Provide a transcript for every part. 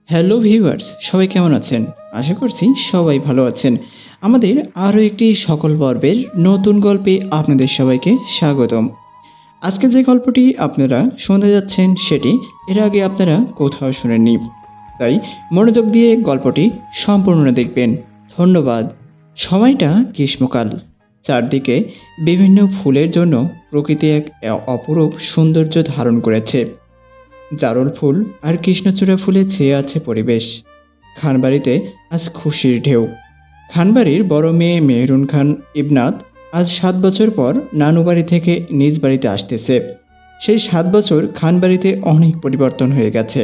Hello viewers, সবাই কেমন আছেন? আশা করছি সবাই ভালো আছেন। আমাদের আরও একটি সকল পর্বের নতুন গল্পে আপনাদের সবাইকে স্বাগতম। আজকে যে গল্পটি আপনারা শুনতে যাচ্ছেন সেটি এর আগে আপনারা কোথাও শুনেননি, তাই মনোযোগ দিয়ে গল্পটি সম্পূর্ণ দেখবেন। ধন্যবাদ। সময়টা গ্রীষ্মকাল, চারদিকে বিভিন্ন ফুলের জন্য প্রকৃতি এক অপরূপ সৌন্দর্য ধারণ করেছে। জারুল ফুল আর কৃষ্ণচূড়া ফুলে ছেয়ে আছে পরিবেশ। খানবাড়িতে আজ খুশির ঢেউ। খানবাড়ির বড় মেয়ে মেহরুন খান ইবনাত আজ 7 বছর পর নানু বাড়ি থেকে নিজ বাড়িতে আসতেছে। সেই 7 বছর খানবাড়িতে অনেক পরিবর্তন হয়ে গেছে।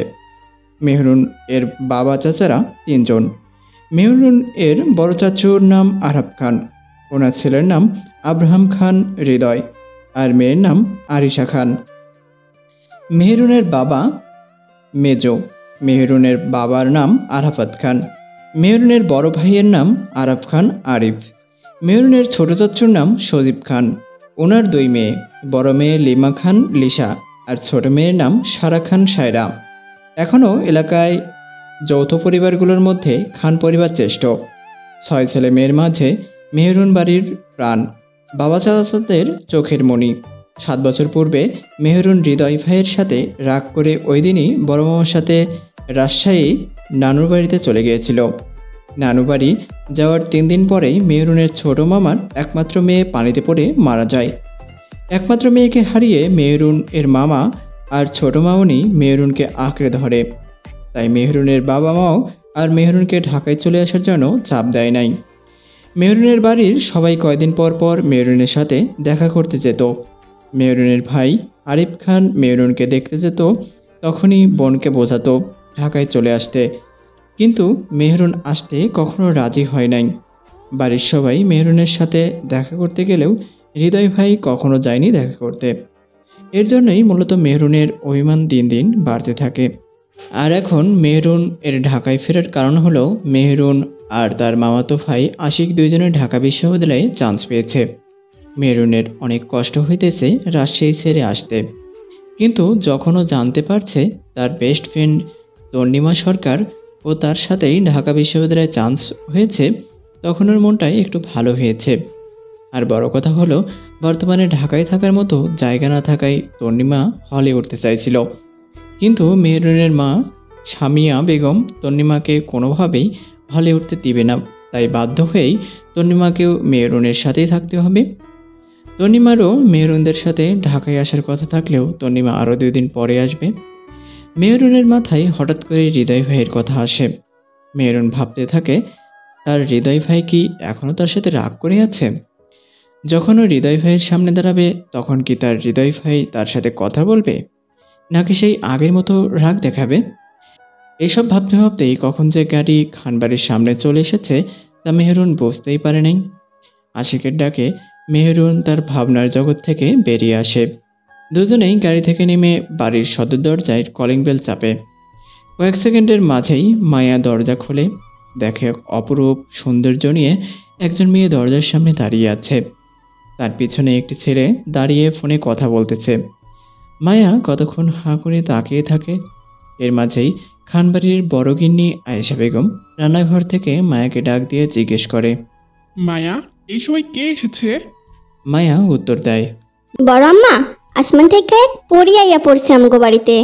মেহরুন এর বাবা চাচারা 3 জন। মেহরুন এর বড় চাচুর নাম আরাফ খান, ওনার ছেলের নাম আব্রাহাম খান হৃদয়, আর মেয়ের নাম আরিশা খান। মেহরুনের বাবা মেজো। মেহরুনের বাবার নাম আরাফাত খান। মেহরুনের বড় ভাইয়ের নাম আরাফ খান আরিফ। মেহরুনের ছোট চাচুর নাম সজীব খান। ওনার 2 মেয়ে, বড় মেয়ে লিমা খান লিসা আর ছোট মেয়ের নাম সারা খান সায়রা। এখনও এলাকায় যৌথ পরিবারগুলোর মধ্যে খান পরিবার শ্রেষ্ঠ। 6 ছেলে মেয়ের মাঝে মেহরুন বাড়ির প্রাণ, বাবা চাচাদের চোখের মণি। 7 বছর পূর্বে মেহরুন হৃদয় ভাইয়ের সাথে রাগ করে ওই দিনই বড় মামার সাথে রাজশাহী নানুর বাড়িতে চলে গিয়েছিল। নানু বাড়ি যাওয়ার 3 দিন পরেই মেহরুনের ছোট মামার একমাত্র মেয়ে পানিতে পড়ে মারা যায়। একমাত্র মেয়েকে হারিয়ে মেহরুন এর মামা আর ছোট মামনি মেহরুনকে আঁকড়ে ধরে। তাই মেহরুনের বাবা মাও আর মেহরুনকে ঢাকায় চলে আসার জন্য চাপ দেয় নাই। মেহরুনের বাড়ির সবাই কয়দিন পর পর মেহরুনের সাথে দেখা করতে যেত। মেহরুনের ভাই আরিফ খান মেহরুনকে দেখতে যেত, তখনই বোনকে বোঝাতো ঢাকায় চলে আসতে, কিন্তু মেহরুন আসতে কখনো রাজি হয় নাই। বাড়ির সবাই মেহরুনের সাথে দেখা করতে গেলেও হৃদয় ভাই কখনো যায়নি দেখা করতে। এর জন্যই মূলত মেহরুনের অভিমান দিন দিন বাড়তে থাকে। আর এখন মেহরুন এর ঢাকায় ফেরার কারণ হলো মেহরুন আর তার মামাতো ভাই আশিক দুইজনে ঢাকা বিশ্ববিদ্যালয়ে চান্স পেয়েছে। মেহরুনের অনেক কষ্ট হইতেছে রাজশাহী ছেড়ে আসতে, কিন্তু যখনও জানতে পারছে তার বেস্ট ফ্রেন্ড তর্ণিমা সরকার ও তার সাথেই ঢাকা বিশ্ববিদ্যালয়ে চান্স হয়েছে, তখন ওর মনটাই একটু ভালো হয়েছে। আর বড় কথা হলো বর্তমানে ঢাকায় থাকার মতো জায়গা না থাকায় তর্ণিমা হলে উঠতে চাইছিল, কিন্তু মেহরুনের মা সামিয়া বেগম তর্ণিমাকে কোনোভাবেই হলে উঠতে দিবে না। তাই বাধ্য হয়েই তর্ণিমাকেও মেহরুনের সাথেই থাকতে হবে। তর্ণিমারও মেহরুনদের সাথে ঢাকায় আসার কথা থাকলেও তর্ণিমা আরও 2 দিন পরে আসবে। মেহরুনের মাথায় হঠাৎ করে হৃদয় ভাইয়ের কথা আসে। মেহরুন ভাবতে থাকে তার হৃদয় ভাই কি এখনও তার সাথে রাগ করে আছে? যখন ও হৃদয় ভাইয়ের সামনে দাঁড়াবে তখন কি তার হৃদয় ভাই তার সাথে কথা বলবে, নাকি সেই আগের মতো রাগ দেখাবে? এসব ভাবতে ভাবতেই কখন যে গাড়ি খানবাড়ির সামনে চলে এসেছে তা মেহরুন বুঝতেই পারে নাই। আশিকের ডাকে মেহরুন তার ভাবনার জগৎ থেকে বেরিয়ে আসে। দুজনেই গাড়ি থেকে নেমে বাড়ির সদর দরজায় কলিং বেল চাপে। কয়েক সেকেন্ডের মাঝেই মায়া দরজা খোলে। দেখে অপরূপ সৌন্দর্য নিয়ে একজন মেয়ে দরজার সামনে দাঁড়িয়ে আছে। তার পিছনে একটি ছেলে দাঁড়িয়ে ফোনে কথা বলতেছে। মায়া কতক্ষণ হাঁ করে তাকিয়ে থাকে। এর মাঝেই খানবাড়ির বড় গিন্নি আয়েশা বেগম রান্নাঘর থেকে মায়াকে ডাক দিয়ে জিজ্ঞেস করে, মায়া, এই সময় কে এসেছে? মায়া উত্তর দেয়, বড় আম্মা, আসমান থেকে এক পরী আইয়া পড়ছে আমগো বাড়িতে।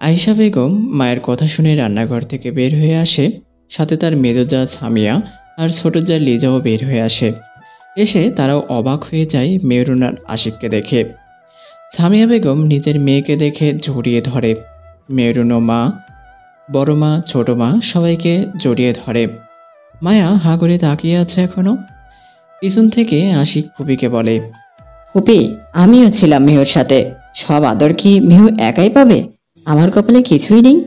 আয়েশা বেগম মায়ের কথা শুনে রান্নাঘর থেকে বের হয়ে আসে। সাথে তার মেজো জা সামিয়া আর ছোট জা লিজাও বের হয়ে আসে। এসে তারাও অবাক হয়ে যায় মেহরুন আর আশিককে দেখে। সামিয়া বেগম নিজের মেয়েকে দেখে জড়িয়ে ধরে। মেহরুনও মা, বড় মা, ছোট মা সবাইকে জড়িয়ে ধরে। মায়া হাঁ করে তাকিয়ে আছে এখনো। পিছন থেকে আশিক ফুপিকে বলে, ফুপি, আমিও ছিলাম মিহুর সাথে। সব আদর কি মিহু একাই পাবে? আমার কপালে কিছুই নেই।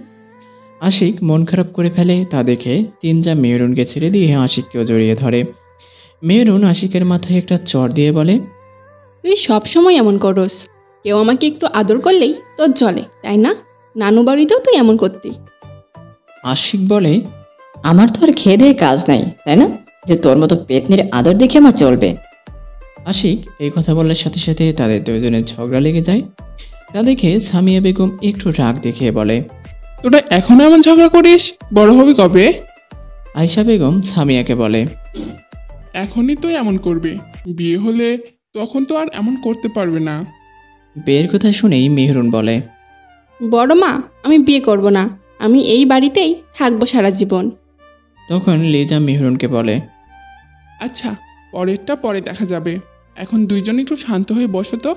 আশিক মন খারাপ করে ফেলে তা দেখে 3 জা মেহরুনকে ছেড়ে দিয়ে আশিককেও জড়িয়ে ধরে। মেহরুন আশিকের মাথায় একটা চড় দিয়ে বলে, তুই সবসময় এমন করস, কেউ আমাকে একটু আদর করলেই তোর চলে, তাই না? নানু বাড়িতেও তুই এমন করতি। আশিক বলে, আমার তো আর খেয়ে দিয়ে কাজ নাই, তাই না, যে তোর মতো পেতনির আদর দেখে আমার চলবে। আশিক এই কথা বলার সাথে সাথে তাদের দুজনের ঝগড়া লেগে যায়। তা দেখে সামিয়া বেগম একটু রাগ দেখিয়ে বলে, তোরা এখনো এমন ঝগড়া করিস? বড় হবি কবে? আয়শা বেগম সামিয়াকে বলে। এখনই তো এমন করবে, বিয়ে হলে তখন তো আর এমন করতে পারবে না। বিয়ের কথা শুনেই মেহরুন বলে। বড় মা, আমি বিয়ে করব না, আমি এই বাড়িতেই থাকবো সারা জীবন। তখন লিজা মেহরুনকে বলে। আচ্ছা, পরেরটা পরে দেখা যাবে, এখন দুইজন একটু শান্ত হয়ে বসো তো।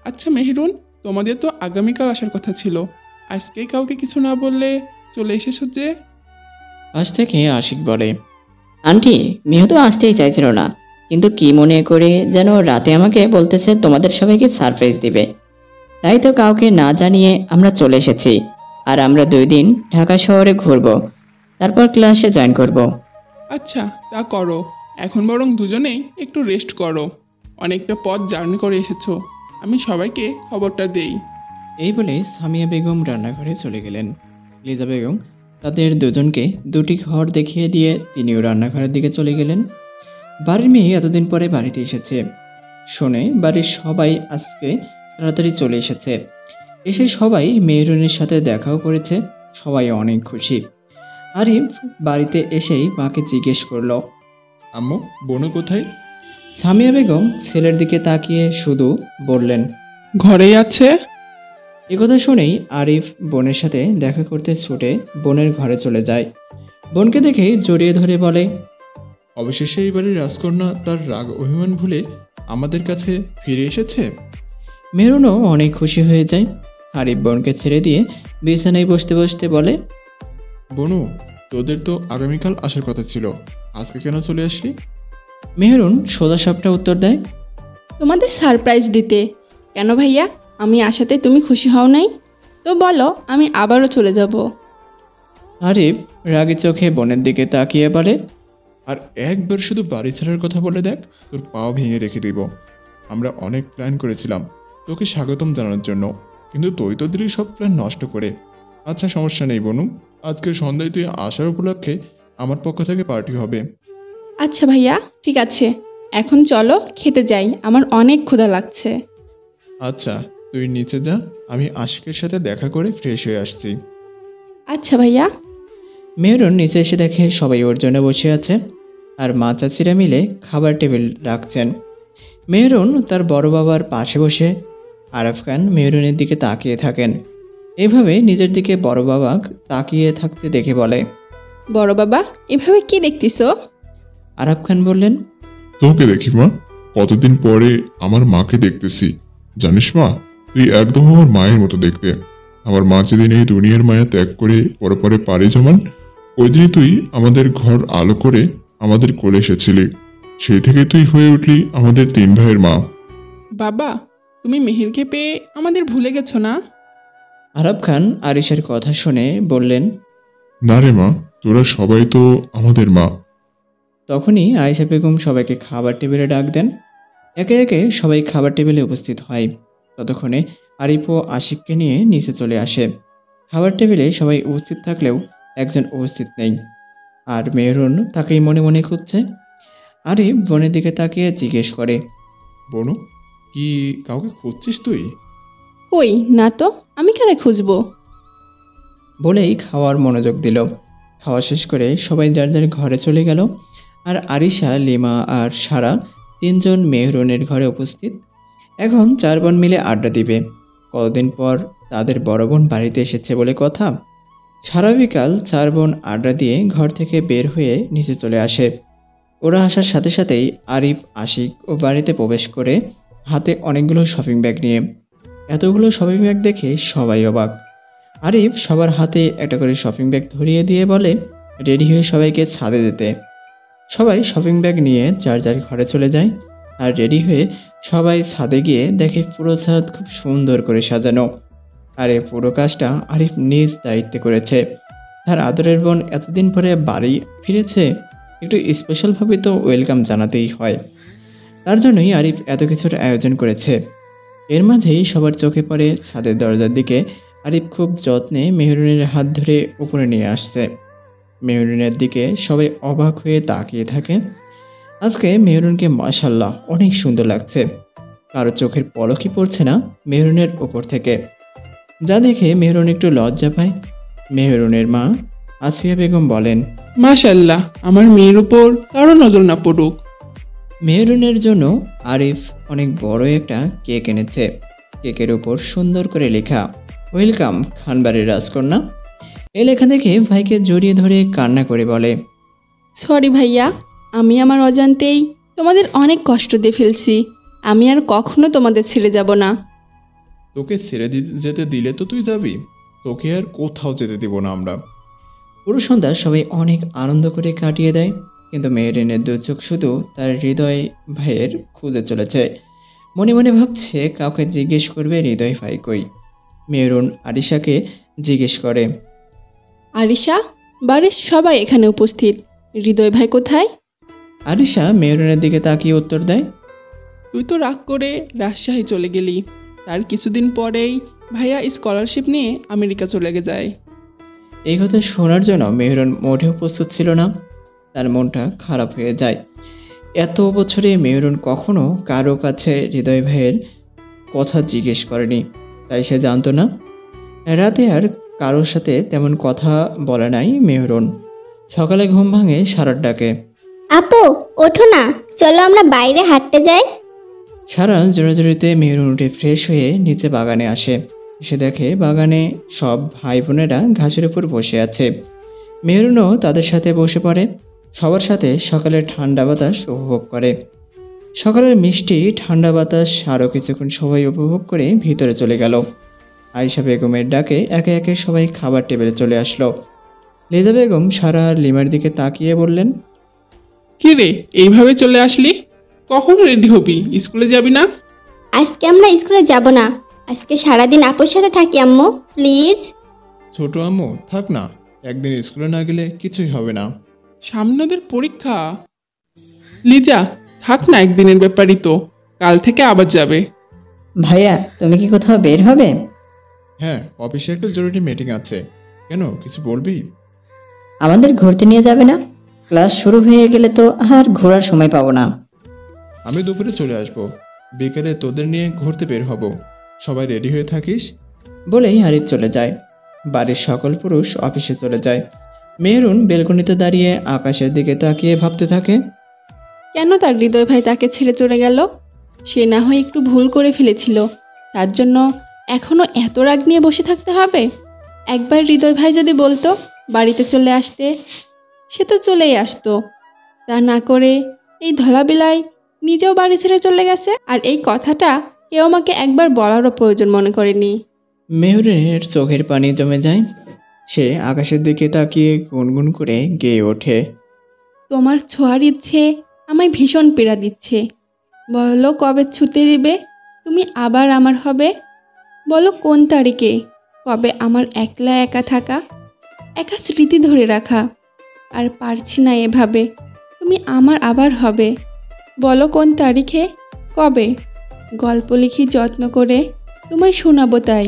আচ্ছা মেহেরুন, তোমাদের তো আগামীকাল আসার কথা ছিল, আজকেই কাউকে কিছু না বললে চলে এসেছো যে? আজ থেকে আশিক বলে। আন্টি, মেহু তো আসতেই চাইছিল না, কিন্তু কি মনে করে যেন রাতে আমাকে বলতেছে তোমাদের সবাইকে সারপ্রাইজ দিবে। তাই তো কাউকে না জানিয়ে আমরা চলে এসেছি। আর আমরা 2 দিন ঢাকা শহরে ঘুরবো, তারপর ক্লাসে জয়েন করব। আচ্ছা তা করো, এখন বরং দুজনেই একটু রেস্ট করো, অনেকটা পথ জার্নি করে এসেছো। আমি সবাইকে খবরটা দেই। এই বলে সামিয়া বেগম রান্নাঘরে চলে গেলেন। লিজা বেগম তাদের দুজনকে 2টি ঘর দেখিয়ে দিয়ে তিনিও রান্নাঘরের দিকে চলে গেলেন। বাড়ির মেয়ে এতদিন পরে বাড়িতে এসেছে শুনে বাড়ির সবাই আজকে তাড়াতাড়ি চলে এসেছে। এসে সবাই মেহরুনের সাথে দেখাও করেছে, সবাই অনেক খুশি। আরিফ বাড়িতে এসেই মাকে জিজ্ঞেস করলো। আম্মু, বনু কোথায়? সামিয়া বেগম ছেলের দিকে তাকিয়ে শুধু বললেন, ঘরেই আছে। একথা শুনেই আরিফ বোনের সাথে দেখা করতে ছুটে বোনের ঘরে চলে যায়। বোনকে দেখেই জড়িয়ে ধরে বলে, অবশেষে এই বাড়ির রাজকন্যা তার রাগ অভিমান ভুলে আমাদের কাছে ফিরে এসেছে। মেহরুনও অনেক খুশি হয়ে যায়। আরিফ বোনকে ছেড়ে দিয়ে বিছানায় বসতে বসতে বলে, বনু, তোদের তো আগামীকাল আসার কথা ছিল, আজকে কেন চলে আসলি? মেহরুন সোজা সাপটা উত্তর দেয়, তোমাদের সারপ্রাইজ দিতে। কেন ভাইয়া, আমি আসাতে তুমি খুশি হও নাই? তো বলো, আমি আবারও চলে যাব। আরিফ রাগী চোখে বোনের দিকে তাকিয়ে বলে, আর একবার শুধু বাড়ি ছাড়ার কথা বলে দেখ, তোর পাও ভেঙে রেখে দিব। আমরা অনেক প্ল্যান করেছিলাম তোকে স্বাগতম জানানোর জন্য, কিন্তু তুই তো দিলি সব প্ল্যান নষ্ট করে। আচ্ছা সমস্যা নেই বনু, আজকে সন্ধ্যায় তুই আসার উপলক্ষে আমার পক্ষ থেকে পার্টি হবে। আচ্ছা ভাইয়া, ঠিক আছে, এখন চলো খেতে যাই, আমার অনেক ক্ষুধা লাগছে। আচ্ছা তুই নিচে যা, আমি আশিকের সাথে দেখা করে ফ্রেশ হয়ে আসছি। আচ্ছা ভাইয়া। মেহরুন নিচে এসে দেখে সবাই ওর জন্য বসে আছে আর মা চাচিরা মিলে খাবার টেবিল রাখছেন। মেহরুন তার বড় বাবার পাশে বসে আরাফ খান মেহরুনের দিকে তাকিয়ে থাকেন। এভাবে নিজের দিকে বড় বাবা তাকিয়ে থাকতে দেখে বলে, বড় বাবা, এভাবে কি দেখতিছো? আরাফ খান বললেন, তোকে দেখি মা, কতদিন পরে আমার মাকে দেখতেছি। জানিস মা, তুই একদম আমার মায়ের মতো দেখতে। আমার মা যেদিন এই দুনিয়ার মায়া ত্যাগ করে পরপরে পাড়ি জমান, ওই দিনই তুই আমাদের ঘর আলো করে আমাদের কোলে এসেছিলি। সেই থেকে তুই হয়ে উঠলি আমাদের 3 ভাইয়ের মা। বাবা, তুমি মেহেরকে পেয়ে আমাদের ভুলে গেছো না? আরাফ খান আরিশের কথা শুনে বললেন। না রে মা, তোরা সবাই তো আমাদের মা। তখনই আয়েশা বেগম সবাইকে খাবার টেবিলে ডাক দেন। একে একে সবাই খাবার টেবিলে উপস্থিত হয়। ততক্ষণে আরিফ ও আশিককে নিয়ে নিচে চলে আসে। খাবার টেবিলে সবাই উপস্থিত থাকলেও একজন উপস্থিত নেই, আর মেহরুন তাকেই মনে মনে খুঁজছে। আরিফ বোনের দিকে তাকিয়ে জিজ্ঞেস করে, বনু, কি কাউকে খুঁজছিস তুই? কই না তো, আমি কাকে খুঁজবো? বলেই খাওয়ার মনোযোগ দিল। খাওয়া শেষ করে সবাই যার যার ঘরে চলে গেল। আর আরিশা, লিমা আর সারা 3 জন মেহরুনের ঘরে উপস্থিত। এখন 4 বোন মিলে আড্ডা দিবে। কতদিন পর তাদের বড় বোন বাড়িতে এসেছে বলে কথা। সারা বিকাল 4 বোন আড্ডা দিয়ে ঘর থেকে বের হয়ে নিচে চলে আসে। ওরা আসার সাথে সাথেই আরিফ, আশিক ও বাড়িতে প্রবেশ করে হাতে অনেকগুলো শপিং ব্যাগ নিয়ে। এতগুলো শপিং ব্যাগ দেখে সবাই অবাক। আরিফ সবার হাতে একটা করে শপিং ব্যাগ ধরিয়ে দিয়ে বলে, রেডি হয়ে সবাইকে ছাদে যেতে। সবাই শপিং ব্যাগ নিয়ে যার যার ঘরে চলে যায়। আর রেডি হয়ে সবাই ছাদে গিয়ে দেখে পুরো ছাদ খুব সুন্দর করে সাজানো। আর এই পুরো কাজটা আরিফ নিজ দায়িত্বে করেছে। তার আদরের বোন এতদিন পরে বাড়ি ফিরেছে, একটু স্পেশালভাবে তো ওয়েলকাম জানাতেই হয়। তার জন্যই আরিফ এত কিছুর আয়োজন করেছে। এর মাঝেই সবার চোখে পড়ে ছাদের দরজার দিকে। আরিফ খুব যত্নে মেহরুনের হাত ধরে উপরে নিয়ে আসছে। মেহরুনের দিকে সবাই অবাক হয়ে তাকিয়ে থাকে। আজকে মেহরুনকে মাশাআল্লাহ অনেক সুন্দর লাগছে। কারো চোখের পলকই পড়ছে না মেহরুনের উপর থেকে, যা দেখে মেহরুন একটু লজ্জা পায়। মেহরুনের মা আসিয়া বেগম বলেন। মাশাল্লাহ, আমার মেয়ের উপর কারো নজর না পড়ুক। মেহরুনের জন্য আরিফ অনেক বড় একটা কেক এনেছে। কেকের উপর সুন্দর করে লেখা, ওয়েলকাম খানবাড়ির রাজকন্যা। এই লেখা দেখে ভাইকে জড়িয়ে ধরে কান্না করে বলে, সরি ভাইয়া, আমি আমার অজান্তেই তোমাদের অনেক কষ্ট দিয়ে ফেলছি। আমি আর কখনো তোমাদের ছেড়ে যাব না। তোকে ছেড়ে যেতে দিলে তো তুই যাবি, তোকে আর কোথাও যেতে দিব না আমরা। পুরো সন্ধ্যা সবাই অনেক আনন্দ করে কাটিয়ে দেয়, কিন্তু মেহরিনের দু চোখ শুধু তার হৃদয় ভাইয়ের খুঁজে চলেছে। মনে মনে ভাবছে কাউকে জিজ্ঞেস করবে হৃদয় ভাই কই। মেহরুন আরিশাকে জিজ্ঞেস করে। আরিশা, বাড়ির সবাই এখানে উপস্থিত, হৃদয় ভাই কোথায়? আরিশা মেহরুনের দিকে তাকিয়ে উত্তর দেয়, তুই তো রাগ করে রাজশাহী চলে গেলি, তার কিছুদিন পরেই ভাইয়া স্কলারশিপ নিয়ে আমেরিকা চলে যায়। এই কথা শোনার জন্য মেহরুন মোটেও প্রস্তুত ছিল না। তার মনটা খারাপ হয়ে যায়। এত বছরে মেহরুন কখনো কারো কাছে হৃদয় ভাইয়ের কথা জিজ্ঞেস করেনি, তাই সে জানতো না। রাতে আর কারোর সাথে তেমন কথা বলে নাই মেহরুন। সকালে ঘুম ভাঙে সারার ডাকে। আপু, ওঠো না, চলো আমরা বাইরে হাঁটতে যাই। সারা জোরাজোরিতে মেহরুন উঠে ফ্রেশ হয়ে নিচে বাগানে আসে। এসে দেখে বাগানে সব ভাই বোনেরা ঘাসের উপর বসে আছে। মেহরুনও তাদের সাথে বসে পড়ে। সবার সাথে সকালের ঠান্ডা বাতাস উপভোগ করে। সকালের মিষ্টি ঠান্ডা বাতাস আরও কিছুক্ষণ সবাই উপভোগ করে ভিতরে চলে গেল। আয়েশা বেগমের ডাকে একে একে সবাই খাবার টেবিলে চলে আসলো। লিজা বেগম সারা আর লিমার দিকে তাকিয়ে বললেন, কি রে, এইভাবে চলে আসলি? কখন রেডি হবি? স্কুলে যাবি না? আজকে আমরা স্কুলে যাব না, আজকে সারাদিন আপুর সাথে থাকি আম্মু, প্লিজ। ছোট আম্মু থাক না, একদিন স্কুলে না গেলে কিছুই হবে না। সামনে ওদের পরীক্ষা। লিজা, থাক না, একদিনের ব্যাপারই তো, কাল থেকে আবার যাবে। ভাইয়া, তুমি কি কোথাও বের হবে? হ্যাঁ, অফিসে একটা জরুরি মিটিং আছে। কেন, কিছু বলবি? আমাদের ঘুরতে নিয়ে যাবে না? ক্লাস শুরু হয়ে গেলে তো আর ঘোরার সময় পাবো না। আমি দুপুরে চলে আসব, বিকেলে তোদের নিয়ে ঘুরতে বের হব। সবাই রেডি হয়ে থাকিস। বলেই আরিফ চলে যায়। বাড়ির সকল পুরুষ অফিসে চলে যায়। মেহরুন বেলকনিতে দাঁড়িয়ে আকাশের দিকে তাকিয়ে ভাবতে থাকে, কেন তার হৃদয় ভাই তাকে ছেড়ে চলে গেল? সে না হয় একটু ভুল করে ফেলেছিল, তার জন্য এখনো এত রাগ নিয়ে বসে থাকতে হবে? একবার হৃদয় ভাই যদি বলতো বাড়িতে চলে আসতে, সে তো চলেই আসতো। তা না করে এই ধলাবেলায় নিজেও বাড়ি ছেড়ে চলে গেছে। আর এই কথাটা কেউ আমাকে একবার বলারও প্রয়োজন মনে করেনি। মেহরুনের চোখের পানি জমে যায়। সে আকাশের দিকে তাকিয়ে গুনগুন করে গেয়ে ওঠে, তোমার ছোঁয়ার ইচ্ছে আমায় ভীষণ পীড়া দিচ্ছে। বলো কবে ছুটি দিবে, তুমি আবার আমার হবে? বলো কোন তারিখে? কবে আমার একলা একা থাকা, একা স্মৃতি ধরে রাখা? আর পারছি না এভাবে, তুমি আমার আবার হবে। বলো কোন তারিখে, কবে? গল্প লিখি যত্ন করে, তোমায় শোনাবো তাই।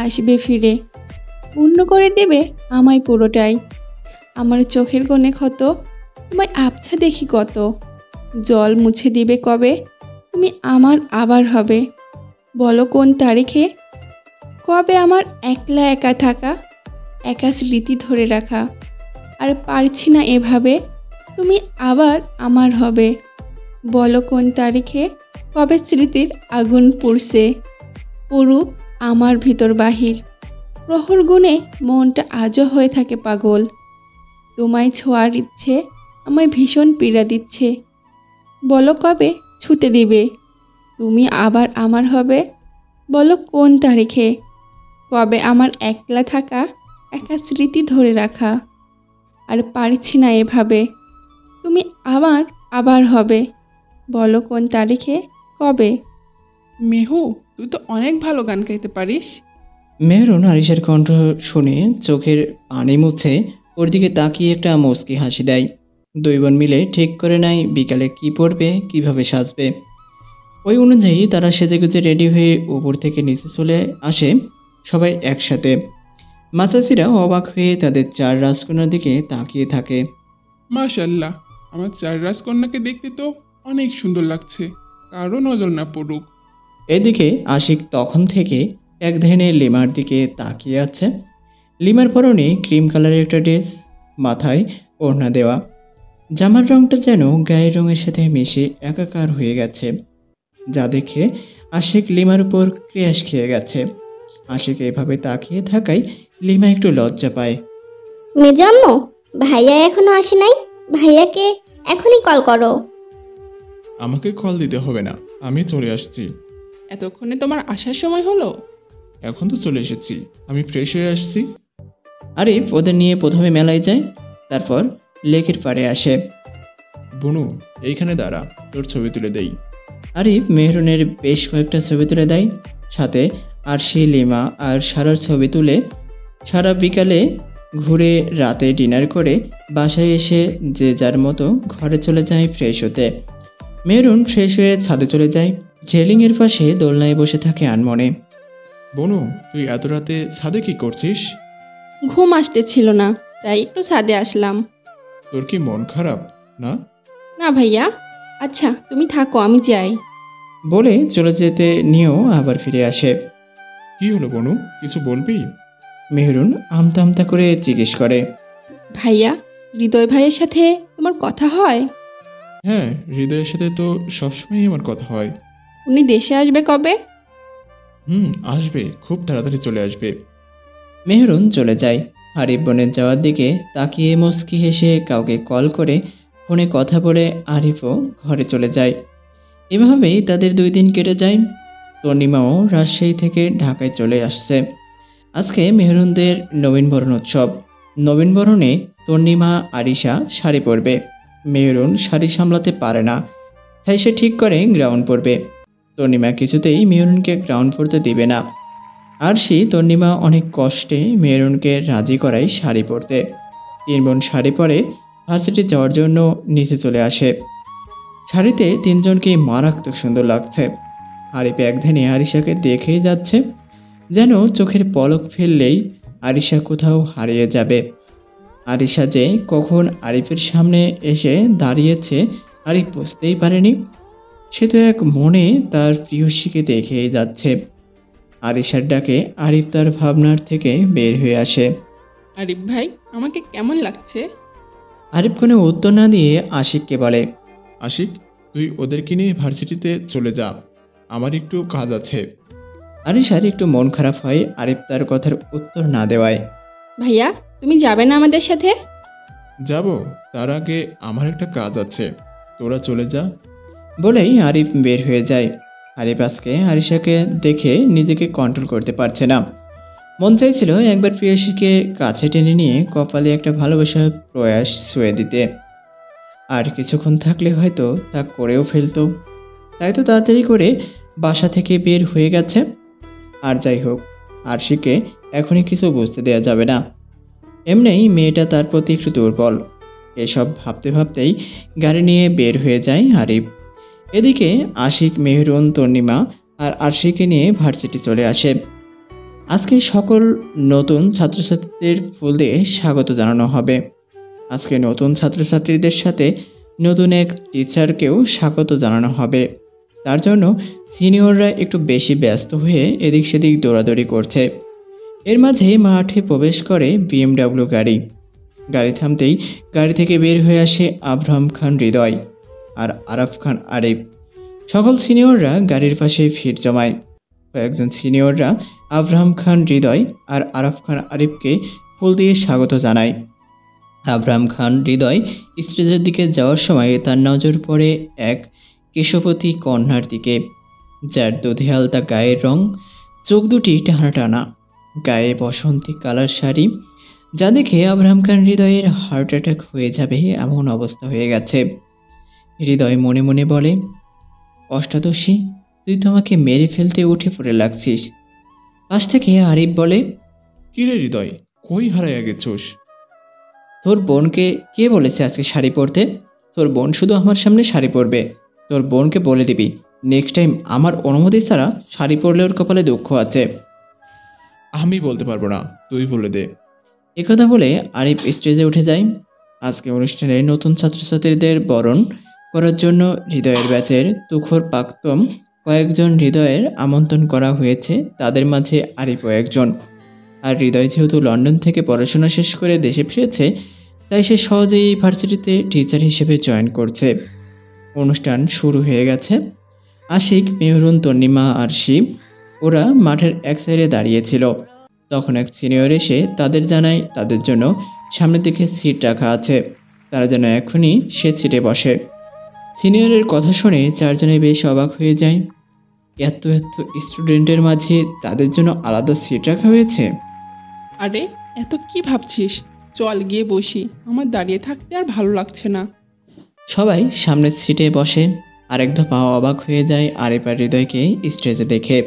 আসবে ফিরে, পূর্ণ করে দেবে আমায় পুরোটাই। আমার চোখের কোণে ক্ষত, তোমায় আবছা দেখি কত। জল মুছে দিবে কবে, তুমি আমার আবার হবে? বলো কোন তারিখে, কবে আমার একলা একা থাকা, একা স্মৃতি ধরে রাখা? আর পারছি না এভাবে, তুমি আবার আমার হবে। বলো কোন তারিখে, কবে স্মৃতির আগুন পুড়ছে, পুরুক আমার ভিতর বাহির। প্রহর গুণে মনটা আজও হয়ে থাকে পাগল। তোমায় ছোঁয়ার ইচ্ছে আমায় ভীষণ পীড়া দিচ্ছে। বলো কবে ছুতে দিবে, তুমি আবার আমার হবে? বলো কোন তারিখে, কবে আমার একলা থাকা, একা স্মৃতি ধরে রাখা? আর পারছি না এভাবে, তুমি আবার হবে? বলো কোন তারিখে, কবে? মেহু, তুই তো অনেক ভালো গান গাইতে পারিস। মেহরুন আরিশের কণ্ঠ শুনে চোখের পানি মুছে ওর দিকে তাকিয়ে একটা মুচকি হাসি দেয়। দুই বোন মিলে ঠিক করে নেয় বিকালে কি পরবে, কিভাবে সাজবে। ওই অনুযায়ী তারা সেজেগুজে রেডি হয়ে উপর থেকে নিচে চলে আসে সবাই একসাথে। মাচাচিরা অবাক হয়ে তাদের চার রাজকন্যার দিকে তাকিয়ে থাকে। মাশাল্লাহ, আমার চার রাজকন্যাকে দেখতে তো অনেক সুন্দর লাগছে, কারো নজর না পড়ুক। এদিকে আশিক তখন থেকে এক ধ্যানে লিমার দিকে তাকিয়ে আছে। লিমার পরনে ক্রিম কালারের একটা ড্রেস, মাথায় ওড়না দেওয়া। জামার রংটা যেন গায়ের রঙের সাথে মিশে একাকার হয়ে গেছে, যা দেখে আশিক লিমার উপর ক্রেশ খেয়ে গেছে। আশিক এভাবে তাকিয়ে থাকায় লিমা একটু লজ্জা পায়। মেজো আম্মু, ভাইয়া এখনো আসে নাই? ভাইয়াকে এখনই কল করো। আমাকে কল দিতে হবে না, আমি চলে আসছি। এতক্ষণে তোমার আসার সময় হলো? এখন তো চলে এসেছি, আমি ফ্রেশ হয়ে আসছি। আরিফ ওদের নিয়ে প্রথমে মেলায় যায়, তারপর লেকের পাড়ে আসে। বনু, এইখানে দাঁড়া, তোর ছবি তুলে দেই। আরিফ মেহরুনের বেশ কয়েকটা ছবি তুলে দেয়, সাথে আরশি, লিমা আর সারার ছবি তুলে সারা বিকালে ঘুরে রাতে ডিনার করে বাসায় এসে যে যার মতো ঘরে চলে যায় ফ্রেশ হতে। মেহরুন ফ্রেশ হয়ে ছাদে চলে যায়। রেলিংয়ের পাশে দোলনায় বসে থাকে আনমনে। বনু, তুই এত রাতে ছাদে কি করছিস? ঘুম আসতেছিল না, তাই একটু ছাদে আসলাম। তোর কি মন খারাপ না? না ভাইয়া, আচ্ছা তুমি থাকো, আমি যাই। বলে চলে যেতে নিয়েও আবার ফিরে আসে। কি হলো বনু, কিছু বলবি? মেহরুন আমতা আমতা করে জিজ্ঞেস করে। ভাইয়া, হৃদয় ভাইয়ের সাথে তোমার কথা হয়? হ্যাঁ, হৃদয়ের সাথে তো সবসময়ই আমার কথা হয়। উনি দেশে আসবে কবে? আসবে, খুব তাড়াতাড়ি চলে আসবে। মেহরুন চলে যায়। আরিফ বোনের যাওয়ার দিকে তাকিয়ে মুচকি হেসে কাউকে কল করে ফোনে কথা বলে আরিফও ঘরে চলে যায়। এভাবেই তাদের 2 দিন কেটে যায়। তর্ণিমাও রাজশাহী থেকে ঢাকায় চলে আসছে। আজকে মেহরুনদের নবীনবরণ উৎসব। নবীনবরণে তর্ণিমা আরিশা শাড়ি পরবে। মেহরুন শাড়ি সামলাতে পারে না, তাই সে ঠিক করে গ্রাউন পরবে। তর্ণিমা কিছুতেই মেহরুনকে গ্রাউন পরতে দিবে না। আরশি, তর্ণিমা অনেক কষ্টে মেহরুনকে রাজি করায় শাড়ি পরতে। 3 বোন শাড়ি পরে ভার্সিটি যাওয়ার জন্য নিচে চলে আসে। শাড়িতে 3 জনকেই মারাত্মক সুন্দর লাগছে। আরিফ একধানে আরিশাকে দেখেই যাচ্ছে, যেন চোখের পলক ফেললেই আরিশা কোথাও হারিয়ে যাবে। আরিশা যে কখন আরিফের সামনে এসে দাঁড়িয়েছে আরিফ বুঝতেই পারেনি। সে তো এক মনে তার প্রিয়সীকে দেখেই যাচ্ছে। আরিশার ডাকে আরিফ তার ভাবনার থেকে বের হয়ে আসে। আরিফ ভাই, আমাকে কেমন লাগছে? আরিফ কোনো উত্তর না দিয়ে আশিককে বলে, আশিক, তুই ওদেরকে নিয়ে ভার্সিটিতে চলে যা, আমার একটু কাজ আছে। আরিশার একটু মন খারাপ হয় আরিফ তার কথার উত্তর না দেওয়ায়। ভাইয়া, তুমি যাবে না আমাদের সাথে? যাব, তার আগে আমার একটা কাজ আছে, তোরা চলে যা। বলেই আরিফ বের হয়ে যায়। আরিফ আজকে আরিশাকে দেখে নিজেকে কন্ট্রোল করতে পারছে না। মন চাইছিল একবার প্রিয়সীকে কাছে টেনে নিয়ে কপালে একটা ভালোবাসার প্রয়াস ছুঁয়ে দিতে। আর কিছুক্ষণ থাকলে হয়তো তা করেও ফেলতো। তাই তো তাড়াতাড়ি করে বাসা থেকে বের হয়ে গেছে। আর যাই হোক, আরশিকে এখনই কিছু বুঝতে দেওয়া যাবে না। এমনিই মেয়েটা তার প্রতি একটু দুর্বল। এসব ভাবতে ভাবতেই গাড়ি নিয়ে বের হয়ে যায় আরিফ। এদিকে আশিক, মেহরুন, তর্ণিমা আর আরশিকে নিয়ে ভার্সিটি চলে আসে। আজকে সকল নতুন ছাত্রছাত্রীদের ফুল দিয়ে স্বাগত জানানো হবে। আজকে নতুন ছাত্রছাত্রীদের সাথে নতুন এক টিচারকেও স্বাগত জানানো হবে। তার জন্য সিনিয়ররা একটু বেশি ব্যস্ত হয়ে এদিক সেদিক দৌড়াদৌড়ি করছে। এর মাঝে মাঠে প্রবেশ করে BMW গাড়ি। গাড়ি থামতেই গাড়ি থেকে বের হয়ে আসে আবরাম খান হৃদয় আর আরাফ খান আরিফ। সকল সিনিয়ররা গাড়ির পাশে ভিড় জমায়। কয়েকজন সিনিয়ররা আবরাম খান হৃদয় আর আরাফ খান আরিফকে ফুল দিয়ে স্বাগত জানায়। আবরাম খান হৃদয় স্টেজের দিকে যাওয়ার সময় তার নজর পড়ে এক কেশবতী কন্যার দিকে, যার দুধে আলতা গায়ের রং, চোখ দুটি টানা টানা, গায়ে বসন্তী কালার শাড়ি, যা দেখে আবরাম খান হৃদয়ের হার্ট অ্যাটাক হয়ে যাবে এমন অবস্থা হয়ে গেছে। হৃদয় মনে মনে বলে, অষ্টাদশী, তুই তো আমাকে মেরে ফেলতে উঠে পড়ে লাগছিস। পাশ থেকে আরিফ বলে, কিরে হৃদয়, কই হারাইয়া গেছোস? তোর বোনকে কে বলেছে আজকে শাড়ি পরতে? তোর বোন শুধু আমার সামনে শাড়ি পরবে। তোর বোনকে বলে দিবি নেক্সট টাইম আমার অনুমতি ছাড়া শাড়ি পরলে ওর কপালে দুঃখ আছে। আমি বলতে পারবো না, তুই বলে দে। একথা বলে আরিফ স্টেজে উঠে যায়। আজকে অনুষ্ঠানে নতুন ছাত্রছাত্রীদের বরণ করার জন্য হৃদয়ের ব্যাচের তুখোর প্রাক্তন কয়েকজন হৃদয়ের আমন্ত্রণ করা হয়েছে। তাদের মাঝে আরিফও একজন। আর হৃদয় যেহেতু লন্ডন থেকে পড়াশোনা শেষ করে দেশে ফিরেছে, তাই সে সহজেই এই ভার্সিটিতে টিচার হিসেবে জয়েন করছে। অনুষ্ঠান শুরু হয়ে গেছে। আশিক, মেহরুন, তন্নিমা আর শিব ওরা মাঠের এক সাইডে দাঁড়িয়েছিল। তখন এক সিনিয়র এসে তাদের জানায় তাদের জন্য সামনের দিকে সিট রাখা আছে, তারা যেন এখনই সে সিটে বসে। সিনিয়রের কথা শুনে চারজনে বেশ অবাক হয়ে যায়। এত এত স্টুডেন্টের মাঝে তাদের জন্য আলাদা সিট রাখা হয়েছে। আরে এত কি ভাবছিস, চল গিয়ে বসি, আমার দাঁড়িয়ে থাকতে আর ভালো লাগছে না। সবাই সামনের সিটে বসে। আরেক দফা অবাক হয়ে যায় আরিফ আর হৃদয়কে স্টেজে দেখে।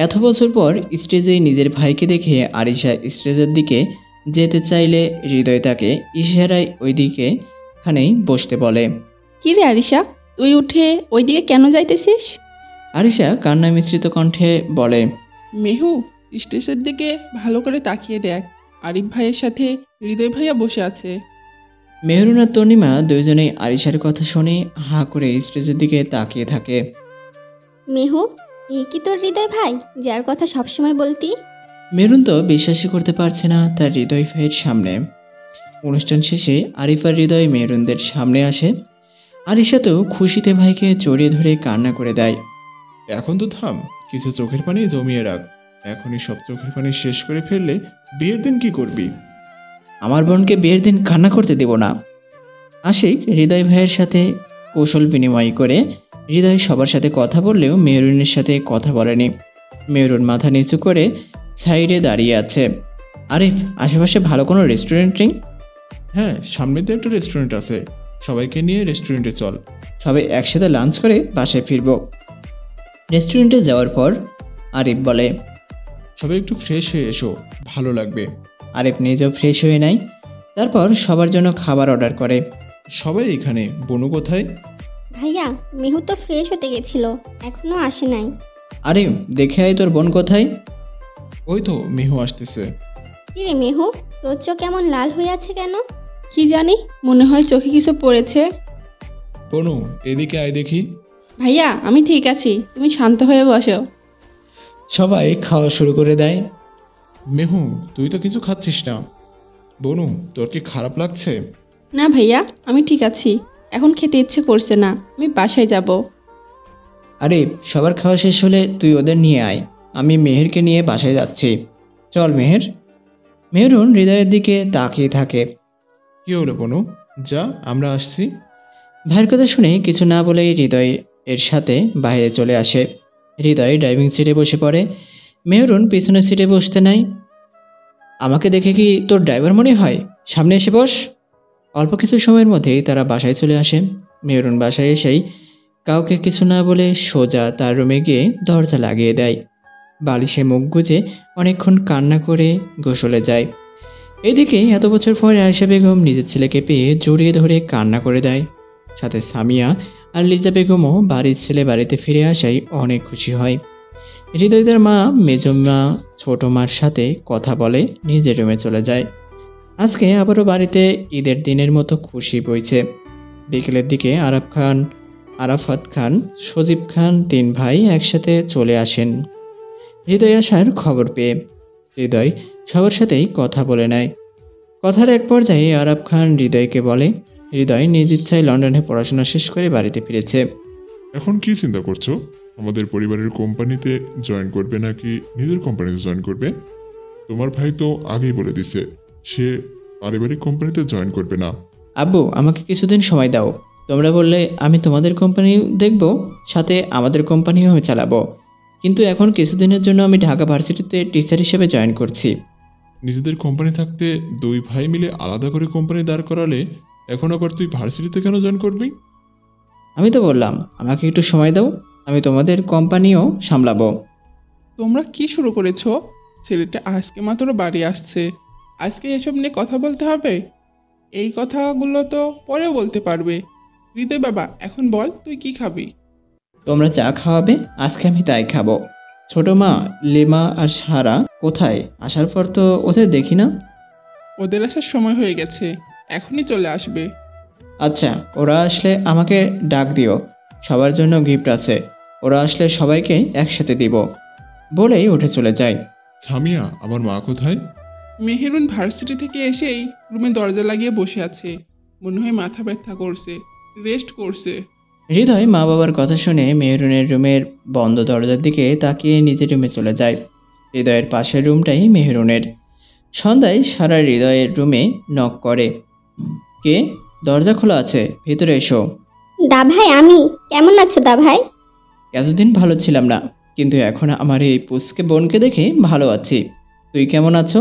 এত বছর পর স্টেজে নিজের ভাইকে দেখে আরিশা স্টেজের দিকে যেতে চাইলে হৃদয় তাকে ইশারায় ওই দিকে খানেই বসতে বলে। কি রে আরিশা, তুই উঠে ওইদিকে কেন যাইতেছিস? আরিশা কান্না মিশ্রিত কণ্ঠে বলে, মেহু, স্টেজের দিকে ভালো করে তাকিয়ে দেখ, আরিফ ভাইয়ের সাথে হৃদয় ভাইয়া বসে আছে। মেহরুন আর তনিমা দুইজনেই আরিশার কথা শুনে হাঁ করে স্টেজের দিকে তাকিয়ে থাকে। মেহু, এই কি তোর হৃদয় ভাই, যার কথা সবসময় বলতি? মেহরুন তো বিশ্বাসই করতে পারছে না তার হৃদয় ভাইয়ের সামনে। অনুষ্ঠান শেষে আরিফ আর হৃদয় মেহরুনদের সামনে আসে। আরিশা তো খুশিতে ভাইকে জড়িয়ে ধরে কান্না করে দেয়। এখন তো থাম, কিছু চোখের পানি জমিয়ে রাখ। এখনই সব চোখের পানি শেষ করে ফেললে বিয়ের দিন কি করবি? আমার বোনকে বিয়ের দিন কান্না করতে দেব না। আশিক হৃদয় ভাইয়ের সাথে কৌশল বিনিময় করে হৃদয় সবার সাথে কথা বললেও মেহরুনের সাথে কথা বলেনি। মেহরুন মাথা নিচু করে সাইডে দাঁড়িয়ে আছে। আরিফ, আশেপাশে ভালো কোনো রেস্টুরেন্ট নেই? হ্যাঁ, সামনে তো একটা রেস্টুরেন্ট আছে, সবাইকে নিয়ে রেস্টুরেন্টে চল। সবাই একসাথে লাঞ্চ করে বাসায় ফিরব। রেস্টুরেন্টে যাওয়ার পর আরিফ বলে, সবাই একটু ফ্রেশ হয়ে এসো, ভালো লাগবে। আরিফ নিজেও ফ্রেশ হয়ে নেয়। তারপর সবার জন্য খাবার অর্ডার করে। সবাই এখানে, বনু কোথায়? ভাইয়া, মেহু তো ফ্রেশ হতে গেছিল, এখনো আসে নাই। আরিফ, দেখে আয় তোর বোন কোথায়। ওই তো মেহু আসতেছে। কি রে মেহু, তোর চোখ কেমন লাল হয়ে আছে কেন? কি জানি, মনে হয় চোখে কিছু পড়েছে। বনু, এদিকে আয় দেখি। ভাইয়া, আমি ঠিক আছি, তুমি শান্ত হয়ে বসো। সবাই খাওয়া শুরু করে দেয়। মেহু, তুই তো কিছু খাচ্ছিস না। বনু, তোর কি খারাপ লাগছে? না ভাইয়া, আমি ঠিক আছি, এখন খেতে ইচ্ছে করছে না, আমি বাসায় যাব। আরিফ, সবার খাওয়া শেষ হলে তুই ওদের নিয়ে আয়, আমি মেহেরকে নিয়ে বাসায় যাচ্ছি। চল মেহের। মেহরুন হৃদয়ের দিকে তাকিয়ে থাকে। কি হলো বনু, যা, আমরা আসছি। ভাইয়ের কথা শুনে কিছু না বলেই হৃদয় এর সাথে বাইরে চলে আসে। হৃদয় ড্রাইভিং সিটে বসে পড়ে। মেহরুন পিছনের সিটে বসতে নাই। আমাকে দেখে কি তোর ড্রাইভার মনে হয়? সামনে এসে বস। অল্প কিছু সময়ের মধ্যেই তারা বাসায় চলে আসে। মেহরুন বাসায় এসেই কাউকে কিছু না বলে সোজা তার রুমে গিয়ে দরজা লাগিয়ে দেয়। বালিশে মুখ গুজে অনেকক্ষণ কান্না করে গোসলে যায়। এদিকে এত বছর পরে আয়েশা বেগম নিজের ছেলেকে পেয়ে জড়িয়ে ধরে কান্না করে দেয়। সাথে সামিয়া আর লিজা বেগমও বাড়ির ছেলে বাড়িতে ফিরে আসায় অনেক খুশি হয়। হৃদয়দের মা, মেজমা, ছোট মার সাথে কথা বলে নিজের রুমে চলে যায়। আজকে আবারও বাড়িতে ঈদের দিনের মতো খুশি বইছে। বিকেলের দিকে আরাফাত খান, সজীব খান 3 ভাই একসাথে চলে আসেন হৃদয় আসার খবর পেয়ে। হৃদয় সবার সাথেই কথা বলে নেয়। কথার এক পর্যায়ে আরাফ খান হৃদয়কে বলে, হৃদয় নিজ ইচ্ছায় লন্ডনে পড়াশোনা শেষ করে বাড়িতে ফিরেছে। এখন কি চিন্তা করছো? আমাদের পরিবারের কোম্পানিতে জয়েন করবে নাকি নিজের কোম্পানিতে জয়েন করবে? তোমার ভাই তো আগেই বলে দিছে সে পারিবারিক কোম্পানিতে জয়েন করবে না। আব্বু, আমাকে কিছুদিন সময় দাও। তোমরা বললে আমি তোমাদের কোম্পানি দেখব, সাথে আমাদের কোম্পানিও আমি চালাবো। কিন্তু এখন কিছুদিনের জন্য আমি ঢাকা ভার্সিটিতে টিচার হিসেবে জয়েন করছি। নিজেদের কোম্পানি থাকতে 2 ভাই মিলে আলাদা করে কোম্পানি দাঁড় করালে এখন আবার তুই ভার্সিটিতে কেন জয়েন করবি? আমি তো বললাম আমাকে একটু সময় দাও, আমি তোমাদের কোম্পানিও সামলাবো। তোমরা কি শুরু করেছো? ছেলেটা আজকে মাত্র বাড়ি আসছে, আজকে এসব নিয়ে কথা বলতে হবে? এই কথাগুলো তো পরেও বলতে পারবে। হৃদয় বাবা, এখন বল তুই কি খাবি? তোমরা যা খাওয়াবে আজকে আমি তাই খাবো। ছোট মা, লিমা আর সারা কোথায়? আসার পর তো ওদের দেখি না। ওদের আসার সময় হয়ে গেছে, এখনই চলে আসবে। আচ্ছা, ওরা আসলে আমাকে ডাক দিও, সবার জন্য গিফট আছে। ওরা আসলে সবাইকে একসাথে দিব। বলেই উঠে চলে যায়। ছামিয়া, আমার মা কোথায়? মেহেরুন ভার্সিটি থেকে এসেই রুমে দরজা লাগিয়ে বসে আছে। মনে হয় মাথা ব্যথা করছে, রেস্ট করছে। হৃদয় মা বাবার কথা শুনে মেহরুনের রুমের বন্ধ দরজার দিকে তাকিয়ে নিজের রুমে চলে যায়। হৃদয়ের পাশের রুমটাই মেহরুনের। সন্ধ্যায় সারা হৃদয়ের রুমে নক করে। কে? দরজা খোলা আছে, ভেতরে এসো। দা ভাই, আমি। কেমন আছো দা ভাই? এতদিন ভালো ছিলাম না, কিন্তু এখন আমার এই পুচকে বোনকে দেখে ভালো আছি। তুই কেমন আছো?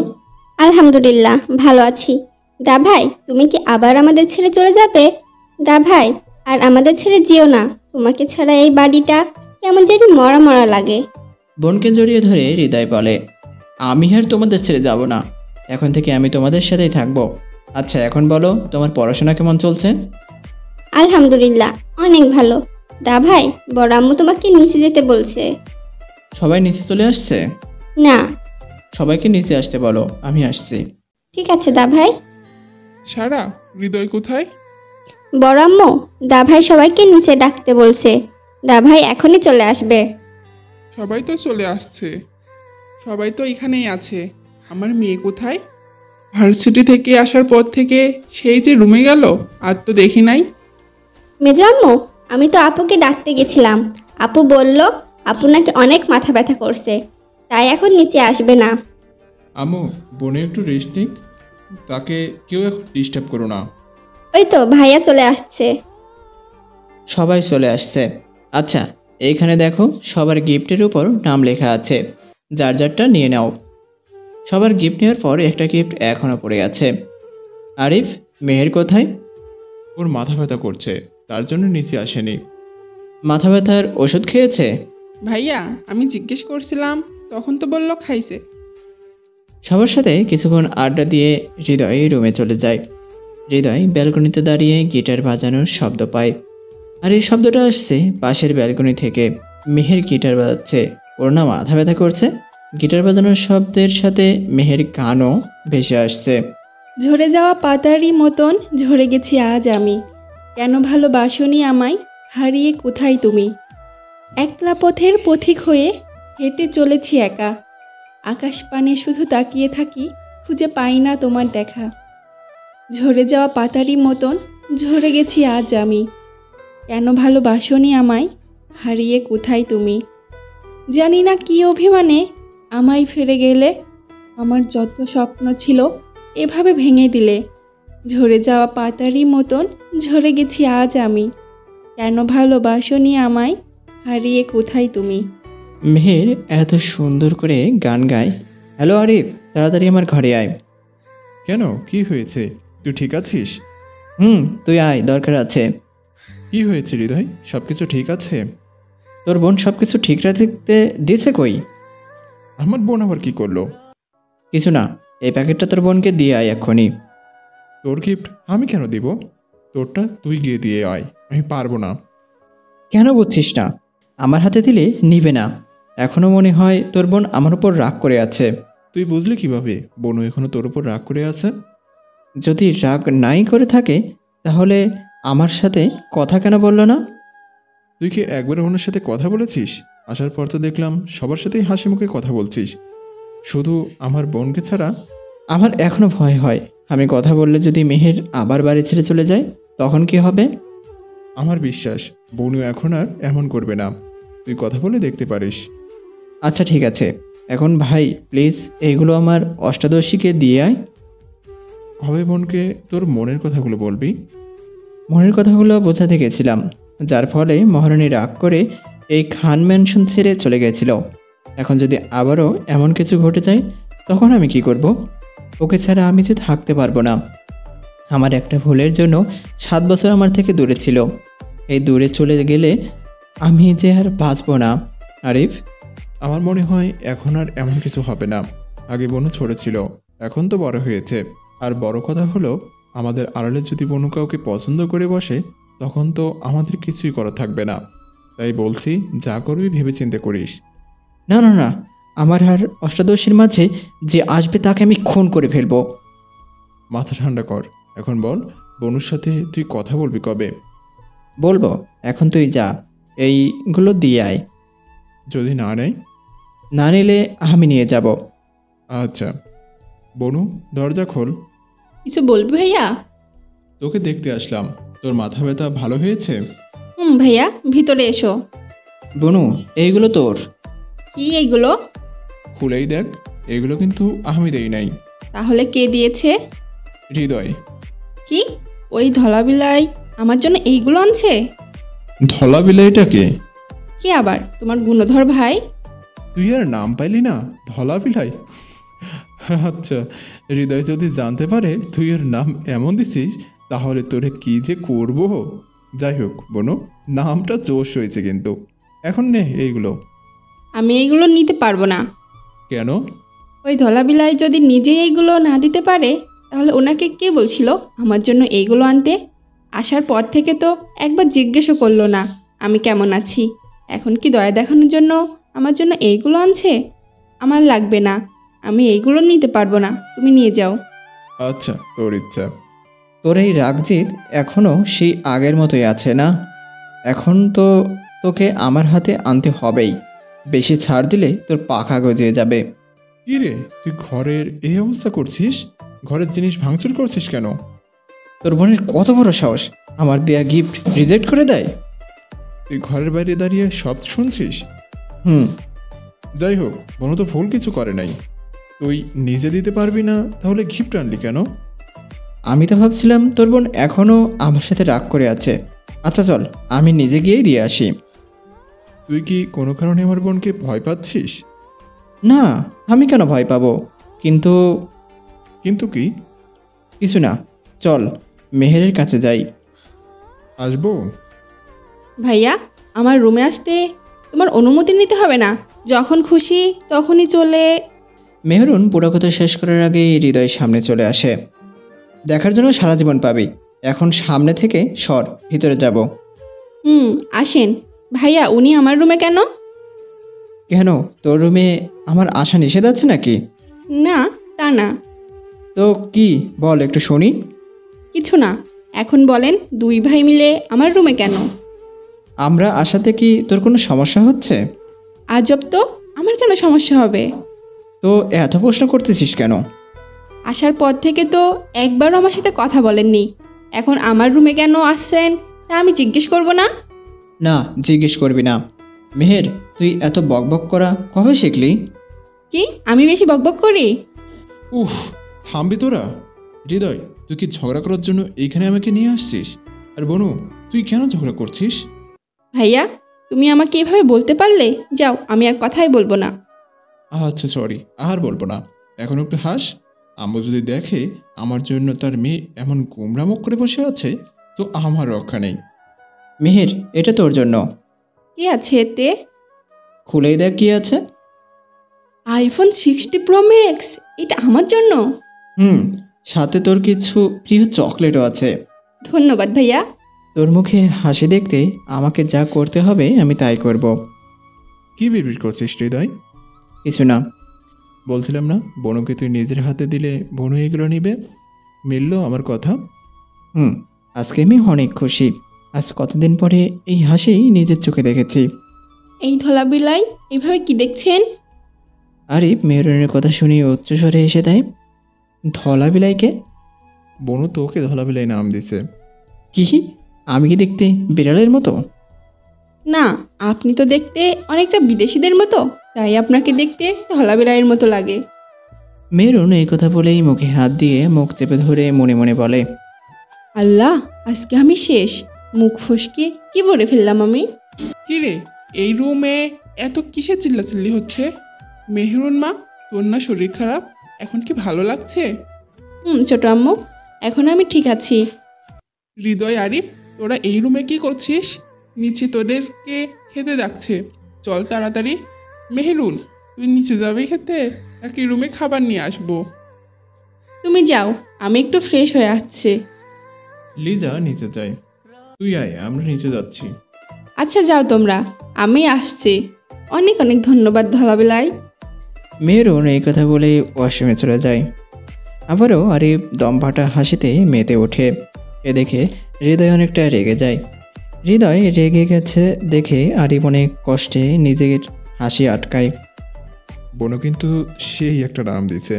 আলহামদুলিল্লাহ, ভালো আছি। দা ভাই, তুমি কি আবার আমাদের ছেড়ে চলে যাবে? দা ভাই, আর আমাদের ছেড়ে যেও না। তোমাকে ছাড়া এই বাড়িটা কেমন জানি মরা মরা লাগে। বোনকে জড়িয়ে ধরে হৃদয় বলে, আমি আর তোমাদের ছেড়ে যাব না। এখন থেকে আমি তোমাদের সাথেই থাকবো। আচ্ছা, এখন বলো তোমার পড়াশোনা কেমন চলছে? আলহামদুলিল্লাহ, অনেক ভালো। দা ভাই, বড় আম্মু তোমাকে নিচে যেতে বলছে। সবাই নিচে চলে আসছে? না। সবাইকে নিচে আসতে বলো, আমি আসছি। ঠিক আছে দা ভাই। সারা, হৃদয় কোথায়? বড় আম্মু, দা ভাই সবাইকে নিচে ডাকতে বলছে। দা ভাই এখনই চলে আসবে। সবাই তো চলে আসছে, সবাই তো এখানেই আছে। আমার মেয়ে কোথায়? ভার্সিটি থেকে আসার পর থেকে সেই যে রুমে গেল, আর তো দেখি নাই। মেজো আম্মু, আমি তো আপুকে ডাকতে গেছিলাম। আপু বলল আপু নাকি অনেক মাথা ব্যথা করছে, তাই এখন নিচে আসবে না। আম্মু, বোনে একটু রেস্ট নিক, তাকে কেউ এখন ডিস্টার্ব করো না। ওই তো ভাইয়া চলে আসছে। সবাই চলে আসছে। আচ্ছা, এইখানে দেখো, সবার গিফটের উপর নাম লেখা আছে। যার যারটা নিয়ে নাও। সবার গিফট নেওয়ার পর একটা গিফট এখনও পড়ে আছে। আরিফ, মেহের কোথায়? ওর মাথা ব্যথা করছে, তার জন্য নিচে আসেনি। মাথা ব্যথার ওষুধ খেয়েছে? ভাইয়া, আমি জিজ্ঞেস করছিলাম, তখন তো বললো খাইছে। সবার সাথে কিছুক্ষণ আড্ডা দিয়ে হৃদয় রুমে চলে যায়। হৃদয় ব্যালকনিতে দাঁড়িয়ে গিটার বাজানোর শব্দ পায়। আর এই শব্দটা আসছে পাশের ব্যালকনি থেকে। মেহের গিটার বাজাচ্ছে। ওর না মাথা ব্যথা করছে। গিটার বাজানোর শব্দের সাথে মেহের গানও ভেসে আসছে। ঝরে যাওয়া পাতারই মতন ঝরে গেছি আজ আমি। কেন ভালোবাসনি আমায়, হারিয়ে কোথায় তুমি? একলা পথের পথিক হয়ে হেঁটে চলেছি একা। আকাশ পানে শুধু তাকিয়ে থাকি, খুঁজে পাই না তোমার দেখা। ঝরে যাওয়া পাতারই মতন ঝরে গেছি আজ আমি। কেন ভালোবাসনি আমায়, হারিয়ে কোথায় তুমি? জানি না কী অভিমানে আমায় ফিরে গেলে। আমার যত স্বপ্ন ছিল এভাবে ভেঙে দিলে। ঝরে যাওয়া পাতারই মতন ঝরে গেছি আজ আমি। কেন ভালোবাসনি আমায়, হারিয়ে কোথায় তুমি? মেহের এত সুন্দর করে গান গায়। হ্যালো আরিফ, তাড়াতাড়ি আমার ঘরে আয়। কেন, কি হয়েছে? তুই ঠিক আছিস? তুই আয়, দরকার আছে। কি হয়েছে হৃদয়, সবকিছু ঠিক আছে? তোর বোন সব কিছু ঠিক রাখতে দিয়েছে কই? আমার বোন আবার কি করলো? কিছু না, এই প্যাকেটটা তোর বোনকে দিয়ে আয় এক্ষুনি। তোর গিফট আমি কেন দিব? তোরটা তুই গিয়ে দিয়ে আয়, আমি পারবো না। কেন বুঝছিস না? আমার হাতে দিলে নিবে না। এখনো মনে হয় তোর বোন আমার উপর রাগ করে আছে। তুই বুঝলি কিভাবে বোনও এখনো তোর উপর রাগ করে আছে? যদি রাগ নাই করে থাকে, তাহলে আমার সাথে কথা কেন বললো না? তুই কি একবার ওনার সাথে কথা বলেছিস? আসার পর তো দেখলাম সবার সাথেই হাসি মুখে কথা বলছিস, শুধু আমার বোনকে ছাড়া। আমার এখনো ভয় হয়, আমি কথা বললে যদি মেহের আবার বাড়ি ছেড়ে চলে যায়, তখন কি হবে? আমার বিশ্বাস বোনও এখন আর এমন করবে না। তুই কথা বলে দেখতে পারিস। আচ্ছা ঠিক আছে, এখন ভাই প্লিজ এইগুলো আমার অষ্টাদশীকে দিয়ে আয়। হবে বোনকে তোর মনের কথাগুলো বলবি। মনের কথাগুলো বোঝাতে গেছিলাম, যার ফলে মহারানী রাগ করে এই খান ম্যানশন ছেড়ে চলে গেছিল। এখন যদি আবারও এমন কিছু ঘটে যায়, তখন আমি কি করব? ওকে ছাড়া আমি যে থাকতে পারবো না। আমার একটা ভুলের জন্য 7 বছর আমার থেকে দূরে ছিল। এই দূরে চলে গেলে আমি যে আর বাঁচবো না। আরিফ, আমার মনে হয় এখন আর এমন কিছু হবে না। আগে বোনও ছোট ছিল, এখন তো বড় হয়েছে। আর বড় কথা হলো, আমাদের আড়ালে যদি বোনু কাউকে পছন্দ করে বসে, তখন তো আমাদের কিছুই করা থাকবে না। তাই বলছি, যা করবি ভেবেচিন্তে করিস। না না না, আমার আর অষ্টাদশীর মাঝে যে আসবে তাকে আমি খুন করে ফেলবো। মাথা ঠান্ডা কর। এখন বল, বনুর সাথে তুই কথা বলবি কবে? বলবো, এখন তুই যা, এইগুলো দিয়ে আয়। যদি না নেয়? না নিলে আমি নিয়ে যাব। আচ্ছা বনু, দরজা খোল। কিছু বলবি ভাইয়া? তোকে দেখতে আসলাম, তোর মাথা ব্যথা ভালো হয়েছে? ভাইয়া ভিতরে এসো। বনু, এইগুলো তোর। কি এইগুলো? খুলেই দেখ, এগুলো কিন্তু আমি দেই নাই, তাহলে কে দিয়েছে? হৃদয়। কি ওই ধলাবিলাই আমার জন্য এইগুলো আনছে? ধলা বিলাইটাকে? কে আবার? তোমার গুণধর ভাই? তুই আর নাম পাইলি না, ধলা বিলাই? আচ্ছা, হৃদয় যদি জানতে পারে তুই এর নাম এমন দিছিস, তাহলে তোরে কি যে করব। যাই হোক বনু, নামটা জোশ হয়েছে কিন্তু। এখন নে এইগুলো। আমি এইগুলো নিতে পারবো না। কেন? ওই ধলাবিলাই যদি নিজেই এইগুলো না দিতে পারে, তাহলে ওনাকে কে বলছিল আমার জন্য এইগুলো আনতে? আসার পর থেকে তো একবার জিজ্ঞেসও করলো না আমি কেমন আছি। এখন কি দয়া দেখানোর জন্য আমার জন্য এইগুলো আনছে? আমার লাগবে না, আমি এইগুলো নিতে পারবো না, তুমি নিয়ে যাও। আচ্ছা, তোর ইচ্ছা। তোর এই রাগজিৎ এখনও সেই আগের মতোই আছে না? এখন তো তোকে আমার হাতে আনতে হবেই। বেশি ছাড় দিলে তোর পাখা গজিয়ে যাবে। কি রে, তুই ঘরের এই অবস্থা করছিস? ঘরের জিনিস ভাঙচুর করছিস কেন? তোর বোনের কত বড় সাহস আমার দেয়া গিফট রিজেক্ট করে দেয়! তুই ঘরের বাইরে দাঁড়িয়ে সব শুনছিস? হুম। যাই হোক, বনু তো ভুল কিছু করে নাই। তুই নিজে দিতে পারবি না, তাহলে গিফট আনলি কেন? আমি তো ভাবছিলাম তোর বোন এখনও আমার সাথে রাগ করে আছে। আচ্ছা চল, আমি নিজে গিয়েই দিয়ে আসি। তুই কি কোনো কারণে আমার বোনকে ভয় পাচ্ছিস? না, আমি কেন ভয় পাবো? কিন্তু কিন্তু কি? কিছু না, চল মেহেরের কাছে যাই। আসবো? ভাইয়া, আমার রুমে আসতে তোমার অনুমতি নিতে হবে না, যখন খুশি তখনই চলে। মেহরুন পুরো কথা শেষ করার আগেই হৃদয় সামনে চলে আসে। দেখার জন্য সারা জীবন পাবি, এখন সামনে থেকে সর, ভিতরে যাব। আসেন। ভাইয়া, উনি আমার রুমে কেন? কেন, তোর রুমে আমার আসা নিষেধ আছে নাকি? না, তা না। তো কি বল একটু শুনি। কিছু না, এখন বলেন দুই ভাই মিলে আমার রুমে কেন? আমরা আসাতে কি তোর কোনো সমস্যা হচ্ছে? আজব তো, আমার কেন সমস্যা হবে? তো এত প্রশ্ন করতেছিস কেন? আসার পর থেকে তো একবারও আমার সাথে কথা বলেননি, এখন আমার রুমে কেন আসছেন তা আমি জিজ্ঞেস করব না? না, জিজ্ঞেস করবি না। মেহের, তুই এত বকবক করা কবে শিখলি? কি আমি বেশি বকবক করি? উফ, থামবি তোরা? হৃদয়, তুই কি ঝগড়া করার জন্য এইখানে আমাকে নিয়ে আসছিস? আর বনু, তুই কেন ঝগড়া করছিস? ভাইয়া, তুমি আমাকে এভাবে বলতে পারলে? যাও, আমি আর কথাই বলবো না। আচ্ছা সরি, আর বলবো না। এখন একটু হাস। আম্মু যদি দেখে আমার জন্য তার মেয়ে এমন গোমরা মুখ করে বসে আছে, তো আমার রক্ষা নেই। মেহের, এটা তোর জন্য। কি আছে এতে? খুলেই দেখ কি আছে। আইফোন 60 প্রো ম্যাক্স, এটা আমার জন্য? সাথে তোর কিছু প্রিয় চকলেটও আছে। ধন্যবাদ ভাইয়া। তোর মুখে হাসি দেখতে আমাকে যা করতে হবে আমি তাই করব। কি বিড়বিড় করছিস হৃদয়? কিছু না। বলছিলাম না, বনুকে তুই নিজের হাতে দিলে বনু এগুলো নিবে? মিলল আমার কথা? আজকে আমি অনেক খুশি। আজ কতদিন পরে এই হাসি নিজের চোখে দেখেছি। এই ধলা বিলাই এইভাবে কি দেখছেন? আরিফ মেহরুনের কথা শুনে উচ্চস্বরে এসে দেয়। ধলা বিলাইকে? বনু তোকে ধলাবিলাই নাম দিছে। কি? আমি কি দেখতে বিড়ালের মতো? না, আপনি তো দেখতে অনেকটা বিদেশিদের মতো, তাই আপনাকে দেখতে ধলা বিলাইয়ের মতো লাগে। মেহরুন এই কথা বলেই মুখে হাত দিয়ে মুখ চেপে ধরে মনে মনে বলে, আল্লাহ, আজকে আমি শেষ। মুখ ফসকে কি বলে ফেললাম আমি? কি রে, এই রুমে এত কিসের চিল্লাচিল্লি হচ্ছে? মেহরুন মা, তোর না শরীর খারাপ? এখন কি ভালো লাগছে? ছোট আম্মু, এখন আমি ঠিক আছি। হৃদয়, আরিফ, তোরা এই রুমে কি করছিস? নিচে তোদেরকে খেতে ডাকছে, চল তাড়াতাড়ি। মেহরুন, তুই নিচে যাবি খেতে, নাকি রুমে খাবার নিয়ে আসবো? তুমি যাও, আমি একটু ফ্রেশ হয়ে আসছি। লিজা নিচে যায়। তুই আয়, আমরা নিচে যাচ্ছি। আচ্ছা যাও তোমরা, আমি আসছি। অনেক অনেক ধন্যবাদ ধলাবিলাই। মেহরুন এই কথা বলে ওয়াশরুমে চলে যায়। আবারও আরিফ দমফাটা হাসিতে মেতে ওঠে। এ দেখে হৃদয় অনেকটা রেগে যায়। হৃদয় রেগে গেছে দেখে আরিফ অনেক কষ্টে নিজের হাসি আটকায়। বোনও কিন্তু সেই একটা নাম দিয়েছে।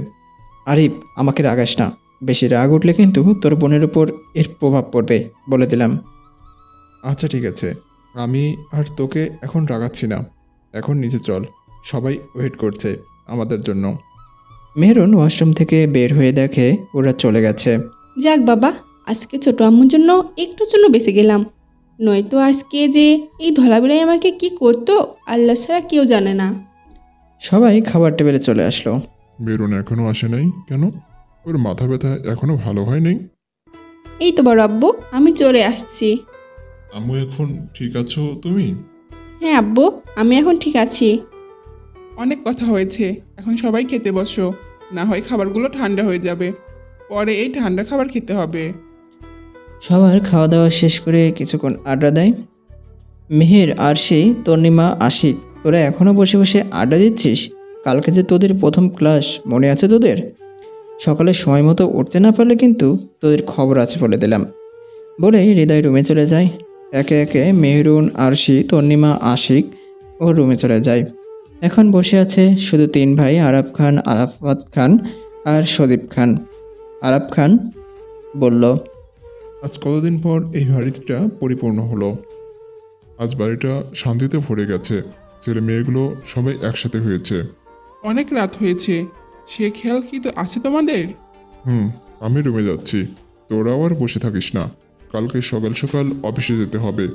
আরিফ, আমাকে রাগাস না। বেশি রাগ উঠলে কিন্তু তোর বোনের উপর এর প্রভাব পড়বে, বলে দিলাম। আচ্ছা ঠিক আছে, আমি আর তোকে এখন রাগাচ্ছি না। এখন নিচে চল, সবাই ওয়েট করছে আমাদের জন্য। মেহরুন ওয়াশরুম থেকে বের হয়ে দেখে ওরা চলে গেছে। যাক বাবা, আজকে ছোট আম্মুর জন্য একটুর জন্য বেঁচে গেলাম, নয়তো আজকে যে এই ধলাবিড়াই আমাকে কি করতো আল্লাহ ছাড়া কেউ জানে না। সবাই খাবার টেবিলে চলে আসলো। বেরোন এখনো আসে নাই কেন? ওর মাথা ব্যথা এখনো ভালো হয় নাই? এই তো বড় আব্বু, আমি চলে আসছি। আম্মু এখন ঠিক আছো তুমি? হ্যাঁ আব্বু, আমি এখন ঠিক আছি। অনেক কথা হয়েছে, এখন সবাই খেতে বসো, না হয় খাবারগুলো ঠান্ডা হয়ে যাবে, পরে এই ঠান্ডা খাবার খেতে হবে। সবার খাওয়া দাওয়া শেষ করে কিছুক্ষণ আড্ডা দেয়। মেহের, আরশি, তর্ণিমা, আশিক, তোরা এখনও বসে বসে আড্ডা দিচ্ছিস? কালকে যে তোদের প্রথম ক্লাস, মনে আছে তোদের? সকালে সময় মতো উঠতে না পারলে কিন্তু তোদের খবর আছে বলে দিলাম। বলেই হৃদয় রুমে চলে যায়। একে একে মেহরুন, আরশি, তর্ণিমা, আশিক ও রুমে চলে যায়। এখন বসে আছে শুধু তিন ভাই, আরাফ খান, আরাফাত খান আর সদীপ খান। আরাফ খান বলল, আজ কতদিন পর এই বাড়িটা পরিপূর্ণ হলো। আজ বাড়িটা শান্তিতে ভরে গেছে, ছেলে মেয়েগুলো সবাই একসাথে হয়েছে। অনেক রাত হয়েছে, সে খেয়াল কি তো আছে তোমাদের? আমি রুমে যাচ্ছি, তোরাও আর বসে থাকিস না। কালকে সকাল সকাল অফিসে যেতে হবে,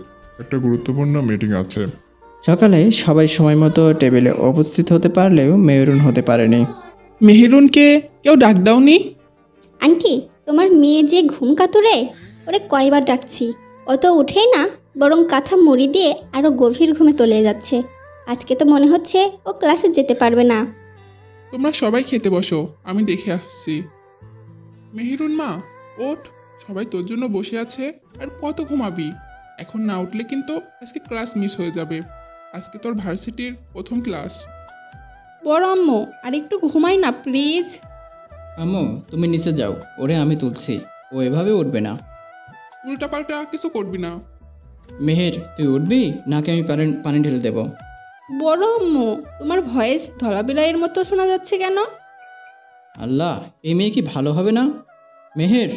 একটা গুরুত্বপূর্ণ মিটিং আছে। সকালে সবাই সময় মতো টেবিলে উপস্থিত হতে পারলেও মেহরুন হতে পারেনি। মেহেরুনকে কেউ ডাক দাওনি? আন্টি, তোমার মেয়ে যে ঘুম কাতুরে, ওরে কয়বার ডাকছি, অত উঠেই না, বরং কাঁথা মুড়ি দিয়ে আরও গভীর ঘুমে তলিয়ে যাচ্ছে। আজকে তো মনে হচ্ছে ও ক্লাসে যেতে পারবে না। তোমরা সবাই খেতে বসো, আমি দেখে আসছি। মেহেরুন মা, ওঠ, সবাই তোর জন্য বসে আছে, আর কত ঘুমাবি? এখন না উঠলে কিন্তু আজকে ক্লাস মিস হয়ে যাবে। আজকে তোর ভার্সিটির প্রথম ক্লাস। বড় আম্মু, আর একটু ঘুমাই না প্লিজ। আম্মু, তুমি নিচে যাও, ওরে আমি তুলছি, ও এভাবে উঠবে না। উল্টাপাল্টা কিছু করবি না। মেহের, তুই উঠবি নাকি আমি পানি ঢেলে দেব? বড় আম্মু, তোমার ভয়েস ধলাবিলাইয়ের মতো শোনা যাচ্ছে কেন? আল্লাহ, এই মেয়ে কি ভালো হবে না? মেহের।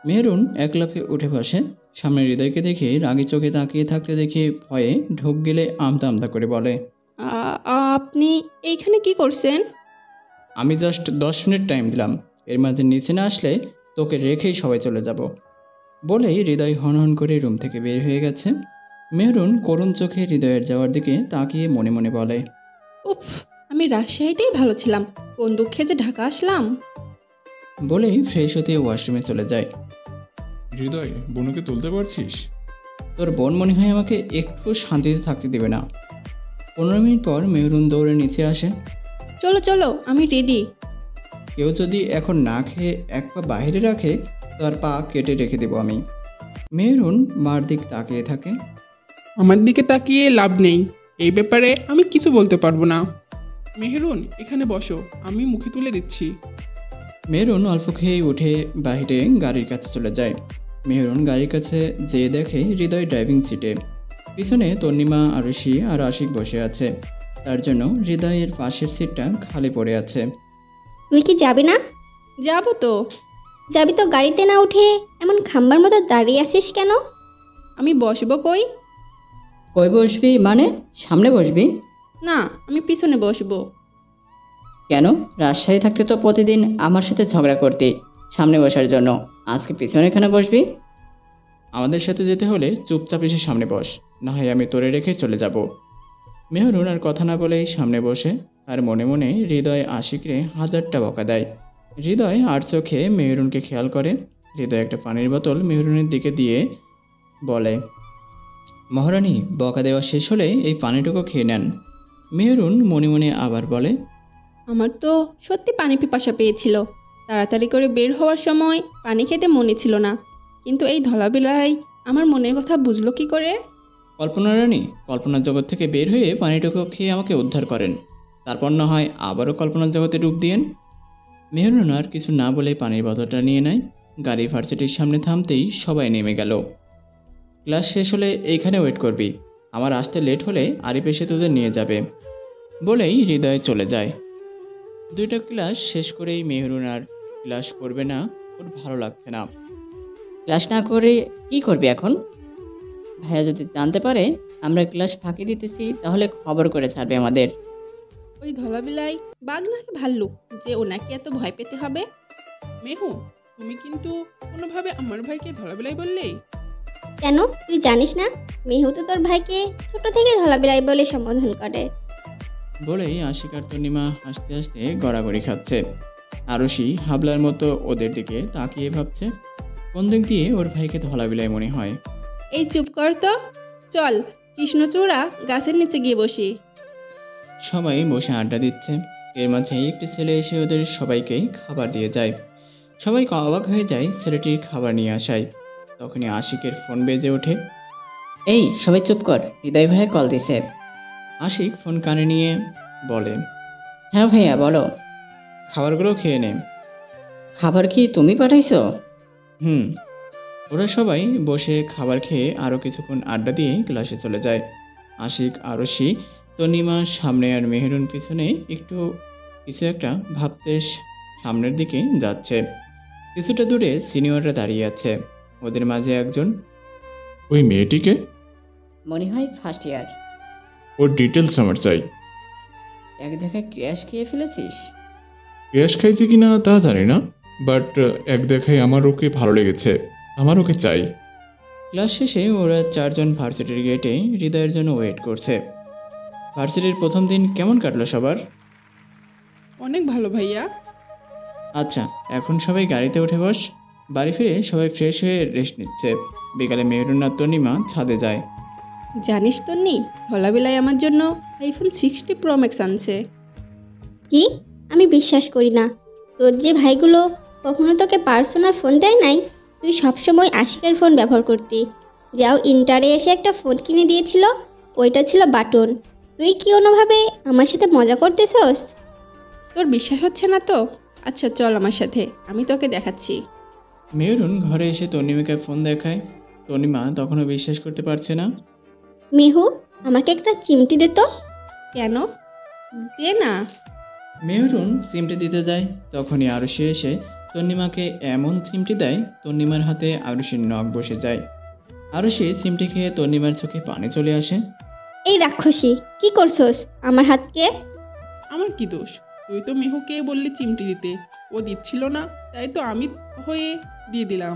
মেহরুন এক লাফে উঠে বসে। সামনে হৃদয়কে দেখে রাগী চোখে তাকিয়ে থাকতে দেখে ভয়ে ঢোক গেলে আমতা আমতা করে বলে, আপনি এইখানে কি করছেন? আমি জাস্ট 10 মিনিট টাইম দিলাম, এর মাঝে নিচে না আসলে তোকে রেখেই সবাই চলে যাব। বলেই হৃদয় হনহন করে রুম থেকে বের হয়ে গেছে। মেহরুন করুণ চোখে হৃদয়ের যাওয়ার দিকে তাকিয়ে মনে মনে বলে, উফ, আমি রাজশাহীতেই ভালো ছিলাম, কোন দুঃখে যে ঢাকা আসলাম। বলেই ফ্রেশ হতে ওয়াশরুমে চলে যায়। হৃদয়, বোনকে তুলতে পারছিস? তোর বোন মনে হয় আমাকে একটু শান্তিতে থাকতে দেবে না। 15 মিনিট পর মেহরুন দৌড়ে নিচে আসে। চলো চলো, আমি রেডি। কেউ যদি এখন না খেয়ে এক পা বাইরে রাখে, তার পা কেটে রেখে দেব আমি। মেহরুন মার দিক তাকিয়ে থাকে। আমার দিকে তাকিয়ে লাভ নেই, এই ব্যাপারে আমি কিছু বলতে পারবো না। মেহেরুন, এখানে বসো, আমি মুখে তুলে দিচ্ছি। মেহরুন অল্প খেয়ে উঠে বাইরে গাড়ির কাছে চলে যায়। মেহরুন গাড়ির কাছে যেয়ে দেখে হৃদয় ড্রাইভিং সিটে, পিছনে তর্ণিমা, আরশি আর আশিক বসে আছে। তার জন্য হৃদয়ের পাশের সিটটা খালি পড়ে আছে। তুই কি যাবি না? যাবো তো। যাবি তো গাড়িতে না উঠে এমন খাম্বার মতো দাঁড়িয়ে আছিস কেন? আমি বসবো কই? কই বসবি মানে? সামনে বসবি? না, আমি পিছনে বসবো। কেন? রাজশাহী থাকতে তো প্রতিদিন আমার সাথে ঝগড়া করতি সামনে বসার জন্য, আজকে পিছনে এখানে বসবি? আমাদের সাথে যেতে হলে চুপচাপ এসে সামনে বস, না হয় আমি তোরে রেখে চলে যাব। মেহরুন আর কথা না বলেই সামনে বসে, আর মনে মনে হৃদয় আশিকরে হাজারটা বকা দেয়। হৃদয় আর চোখে মেহরুনকে খেয়াল করে। হৃদয় একটা পানির বোতল মেহরুনের দিকে দিয়ে বলে, মহারানী, বকা দেওয়া শেষ হলে এই পানিটুকু খেয়ে নেন। মেহরুন মনে মনে আবার বলে, আমার তো সত্যি পানি পিপাসা পেয়েছিল, তাড়াতাড়ি করে বের হওয়ার সময় পানি খেতে মনে ছিল না, কিন্তু এই ধলাবিলাই আমার মনের কথা বুঝলো কি করে? কল্পনা রানী কল্পনার জগৎ থেকে বের হয়ে পানিটুকু খেয়ে আমাকে উদ্ধার করেন, তারপর না হয় আবারও কল্পনার জগতে ডুব দিয়েন। মেহরুন আর কিছু না বলে পানির বোতলটা নিয়ে নেয়। গাড়ি ভার্সিটির সামনে থামতেই সবাই নেমে গেল। ক্লাস শেষ হলে এইখানে ওয়েট করবি, আমার আসতে লেট হলে আরিফ এসে তোদের নিয়ে যাবে। বলেই হৃদয় চলে যায়। দুইটা ক্লাস শেষ করেই মেহরুন আর ক্লাস করবে না, ওর ভালো লাগছে না। ক্লাস না করে কি করবি এখন? ভাইয়া যদি জানতে পারে আমরা ক্লাস ফাঁকি দিতেছি তাহলে খবর করে ছাড়বে আমাদের। ওই ধলাবিলাই বাঘ নাকি ভাল্লুক যে ওনাকে এত ভয় পেতে হবে? মেহু, তুমি কিন্তু কোনোভাবে আমার ভাইকে ধলাবেলাই বললেই। কেন, তুই জানিস না? মেহু তো তোর ভাইকে ছোট থেকে ধলাবিলাই বলে সম্বোধন করে। বলেই আশিক আর তন্নিমা হাসতে হাসতে গড়াগড়ি খাচ্ছে। আরশি হাবলার মতো ওদের দিকে তাকিয়ে ভাবছে কোন দিক দিয়ে ওর ভাইকে ধলাবিলাই মনে হয়। এই চুপ কর তো, চল কৃষ্ণচূড়া গাছের নিচে গিয়ে বসি। সবাই বসে আড্ডা দিচ্ছে। এর মাঝে একটি ছেলে এসে ওদের সবাইকেই খাবার দিয়ে যায়। সবাই অবাক হয়ে যায় ছেলেটির খাবার নিয়ে আসায়। তখনই আশিকের ফোন বেজে ওঠে। এই সবাই চুপ কর, হৃদয় ভাইয়া কল দিছে। আশিক ফোন কানে নিয়ে বলে, হ্যাঁ ভাইয়া বলো। খাবারগুলো খেয়ে নে। খাবার কি তুমি পাঠাইছো? হুম। ওরা সবাই বসে খাবার খেয়ে আরও কিছুক্ষণ আড্ডা দিয়ে ক্লাসে চলে যায়। আশিক, আরশি, তনিমা সামনে আর মেহেরুন পিছনে একটু কিছু একটা ভাবতে সামনের দিকে যাচ্ছে। কিছুটা দূরে সিনিয়ররা দাঁড়িয়ে আছে। ওদের মাঝে একজন, ওই মেয়েটিকে, মনে হয় ফার্স্ট ইয়ার। ওর ডিটেলস আমার চাই। এক দেখায় ক্র্যাশ খেয়ে ফেলেছিস? ক্র্যাশ খাইছে কি না তা জানি না, বাট এক দেখায় আমার ওকে ভালো লেগেছে, আমার ওকে চাই। ক্লাস শেষে ওরা চারজন ভার্সিটির গেটে হৃদয়ের জন্য ওয়েট করছে। ভার্সিটির প্রথম দিন কেমন কাটলো সবার? অনেক ভালো ভাইয়া। আচ্ছা, এখন সবাই গাড়িতে উঠে বস। বাড়ি ফিরে সবাই ফ্রেশ হয়ে রেস্ট নিচ্ছে। বিকালে মেহরুন আর তনিমা ছাদে যায়। জানিস তো নি, ধলাবিলাই আমার জন্য আইফোন 60 প্রো ম্যাক্স আনছে। কি? আমি বিশ্বাস করি না। তোর যে ভাইগুলো কখনো তোকে পার্সোনাল ফোন দেয় নাই, তুই সবসময় আশিকের ফোন ব্যবহার করতি। যাও ইন্টারে এসে একটা ফোন কিনে দিয়েছিল, ওইটা ছিল বাটন। তুই কি কোনোভাবে আমার সাথে মজা করতেছস? তোর বিশ্বাস হচ্ছে না তো? আচ্ছা চল আমার সাথে, আমি তোকে দেখাচ্ছি। মেহরুন ঘরে এসে তনিমাকে ফোন দেখায়। তনিমা তখনও বিশ্বাস করতে পারছে না। মেহু, আমাকে একটা চিমটি দে তো। কেন? দে না। মেহরুন চিমটি দিতে যায়। তখনই আরশি এসে তন্নিমাকে এমন চিমটি দেয়, তন্নিমার হাতে আরশির নখ বসে যায়। আরশির চিমটি খেয়ে তন্নিমার চোখে পানি চলে আসে। এই রাক্ষসী, কি করছস আমার হাতকে? আমার কি দোষ? তুই তো মেহুকে বললি চিমটি দিতে, ও দিচ্ছিল না, তাই তো আমি হয়ে দিয়ে দিলাম।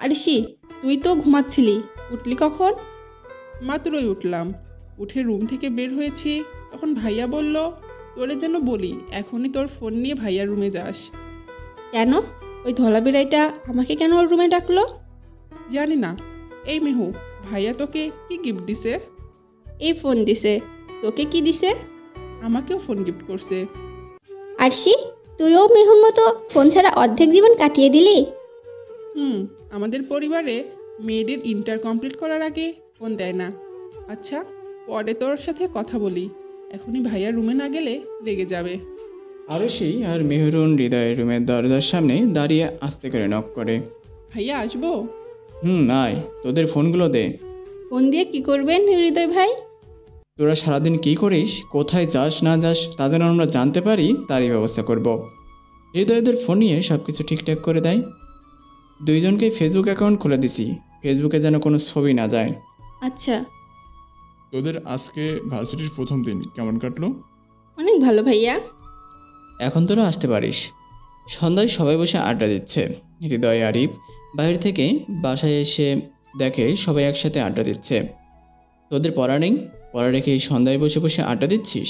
আরিসি, তুই তো ঘুমাচ্ছিলি, উঠলি কখন? মাত্রই উঠলাম, উঠে রুম থেকে বের হয়েছি, তখন ভাইয়া বলল তোরে যেন বলি এখনই তোর ফোন নিয়ে ভাইয়ার রুমে যাস। কেন? ওই ধলাবিড়াইটা আমাকে কেন ওর রুমে ডাকলো? জানি না। এই মেহু, ভাইয়া তোকে কি গিফট দিছে? এই ফোন দিছে। তোকে কি দিছে? আমাকেও ফোন গিফট করছে। আরশি, তুইও মেহুর মতো ফোন ছাড়া অর্ধেক জীবন কাটিয়ে দিলি। আমাদের পরিবারে মেয়েদের ইন্টার কমপ্লিট করার আগে ফোন দেয় না। আচ্ছা, পরে তোর সাথে কথা বলি, এখনই ভাইয়ার রুমে না গেলে রেগে যাবে। আরশি আর মেহরুন হৃদয়ের রুমের দরজার সামনে দাঁড়িয়ে আস্তে করে নক করে। ভাইয়া আসবো? আয়, তোদের ফোনগুলো দে। ফোন দিয়ে কি করবেন হৃদয় ভাই? তোরা সারাদিন কি করিস, কোথায় যাস না যাস, তা যেন আমরা জানতে পারি, তারই ব্যবস্থা করব। হৃদয়দের ফোন নিয়ে সব কিছু ঠিকঠাক করে দেয়। দুইজনকেই ফেসবুক অ্যাকাউন্ট খুলে দিছি, ফেসবুকে যেন কোনো ছবি না যায়। আচ্ছা। তোদের আজকে ভার্সিটির প্রথম দিন কেমন কাটলো? অনেক ভালো ভাইয়া। এখন তোরা আসতে পারিস। সন্ধ্যায় সবাই বসে আড্ডা দিচ্ছে। হৃদয় আরিফ বাইরে থেকে বাসায় এসে দেখে সবাই একসাথে আড্ডা দিচ্ছে। তোদের পড়া নেই, পড়া রেখে এই সন্ধ্যায় বসে বসে আড্ডা দিচ্ছিস?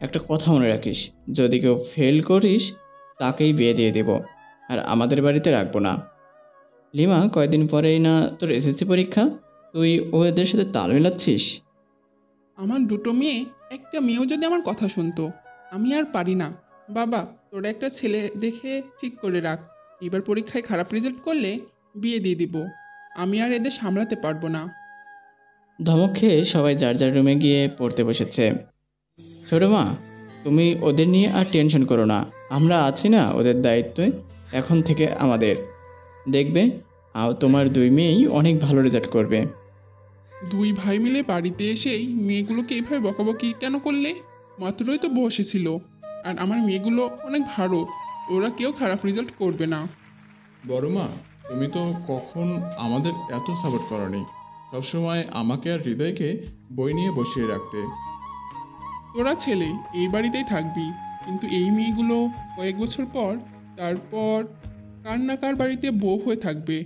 একটা কথা মনে রাখিস, যদি কেউ ফেল করিস তাকেই বিয়ে দিয়ে দেব, আর আমাদের বাড়িতে রাখবো না। লিমা, কয়েকদিন পরেই না তোর এসএসসি পরীক্ষা, তুই ওদের সাথে তাল মেলাচ্ছিস? আমার দুটো মেয়ে, একটা মেয়েও যদি আমার কথা শুনতো। আমি আর পারি না। বাবা, তোরা একটা ছেলে দেখে ঠিক করে রাখ, এবার পরীক্ষায় খারাপ রেজাল্ট করলে বিয়ে দিয়ে দিব। আমি আর এদের সামলাতে পারবো না। ধমক খেয়ে সবাই যার যার রুমে গিয়ে পড়তে বসেছে। ছোটো মা, তুমি ওদের নিয়ে আর টেনশন করো না, আমরা আছি না, ওদের দায়িত্বে এখন থেকে আমাদের। দেখবে তোমার দুই মেয়েই অনেক ভালো রেজাল্ট করবে। দুই ভাই মিলে বাড়িতে এসেই মেয়েগুলোকে এইভাবে বকাবকি কেন করলে? মাত্রই তো বসেছিল। আর আমার মেয়েগুলো অনেক ভালো, ওরা কেউ খারাপ রেজাল্ট করবে না। বড় মা, তুমি তো কখন আমাদের এত সাপোর্ট করনি, সবসময় আমাকে আর হৃদয়কে বই নিয়ে বসিয়ে রাখতে। তোরা ছেলে এই বাড়িতেই থাকবি, কিন্তু এই মেয়েগুলো কয়েক বছর পর তারপর কার না কার বাড়িতে বউ হয়ে থাকবে।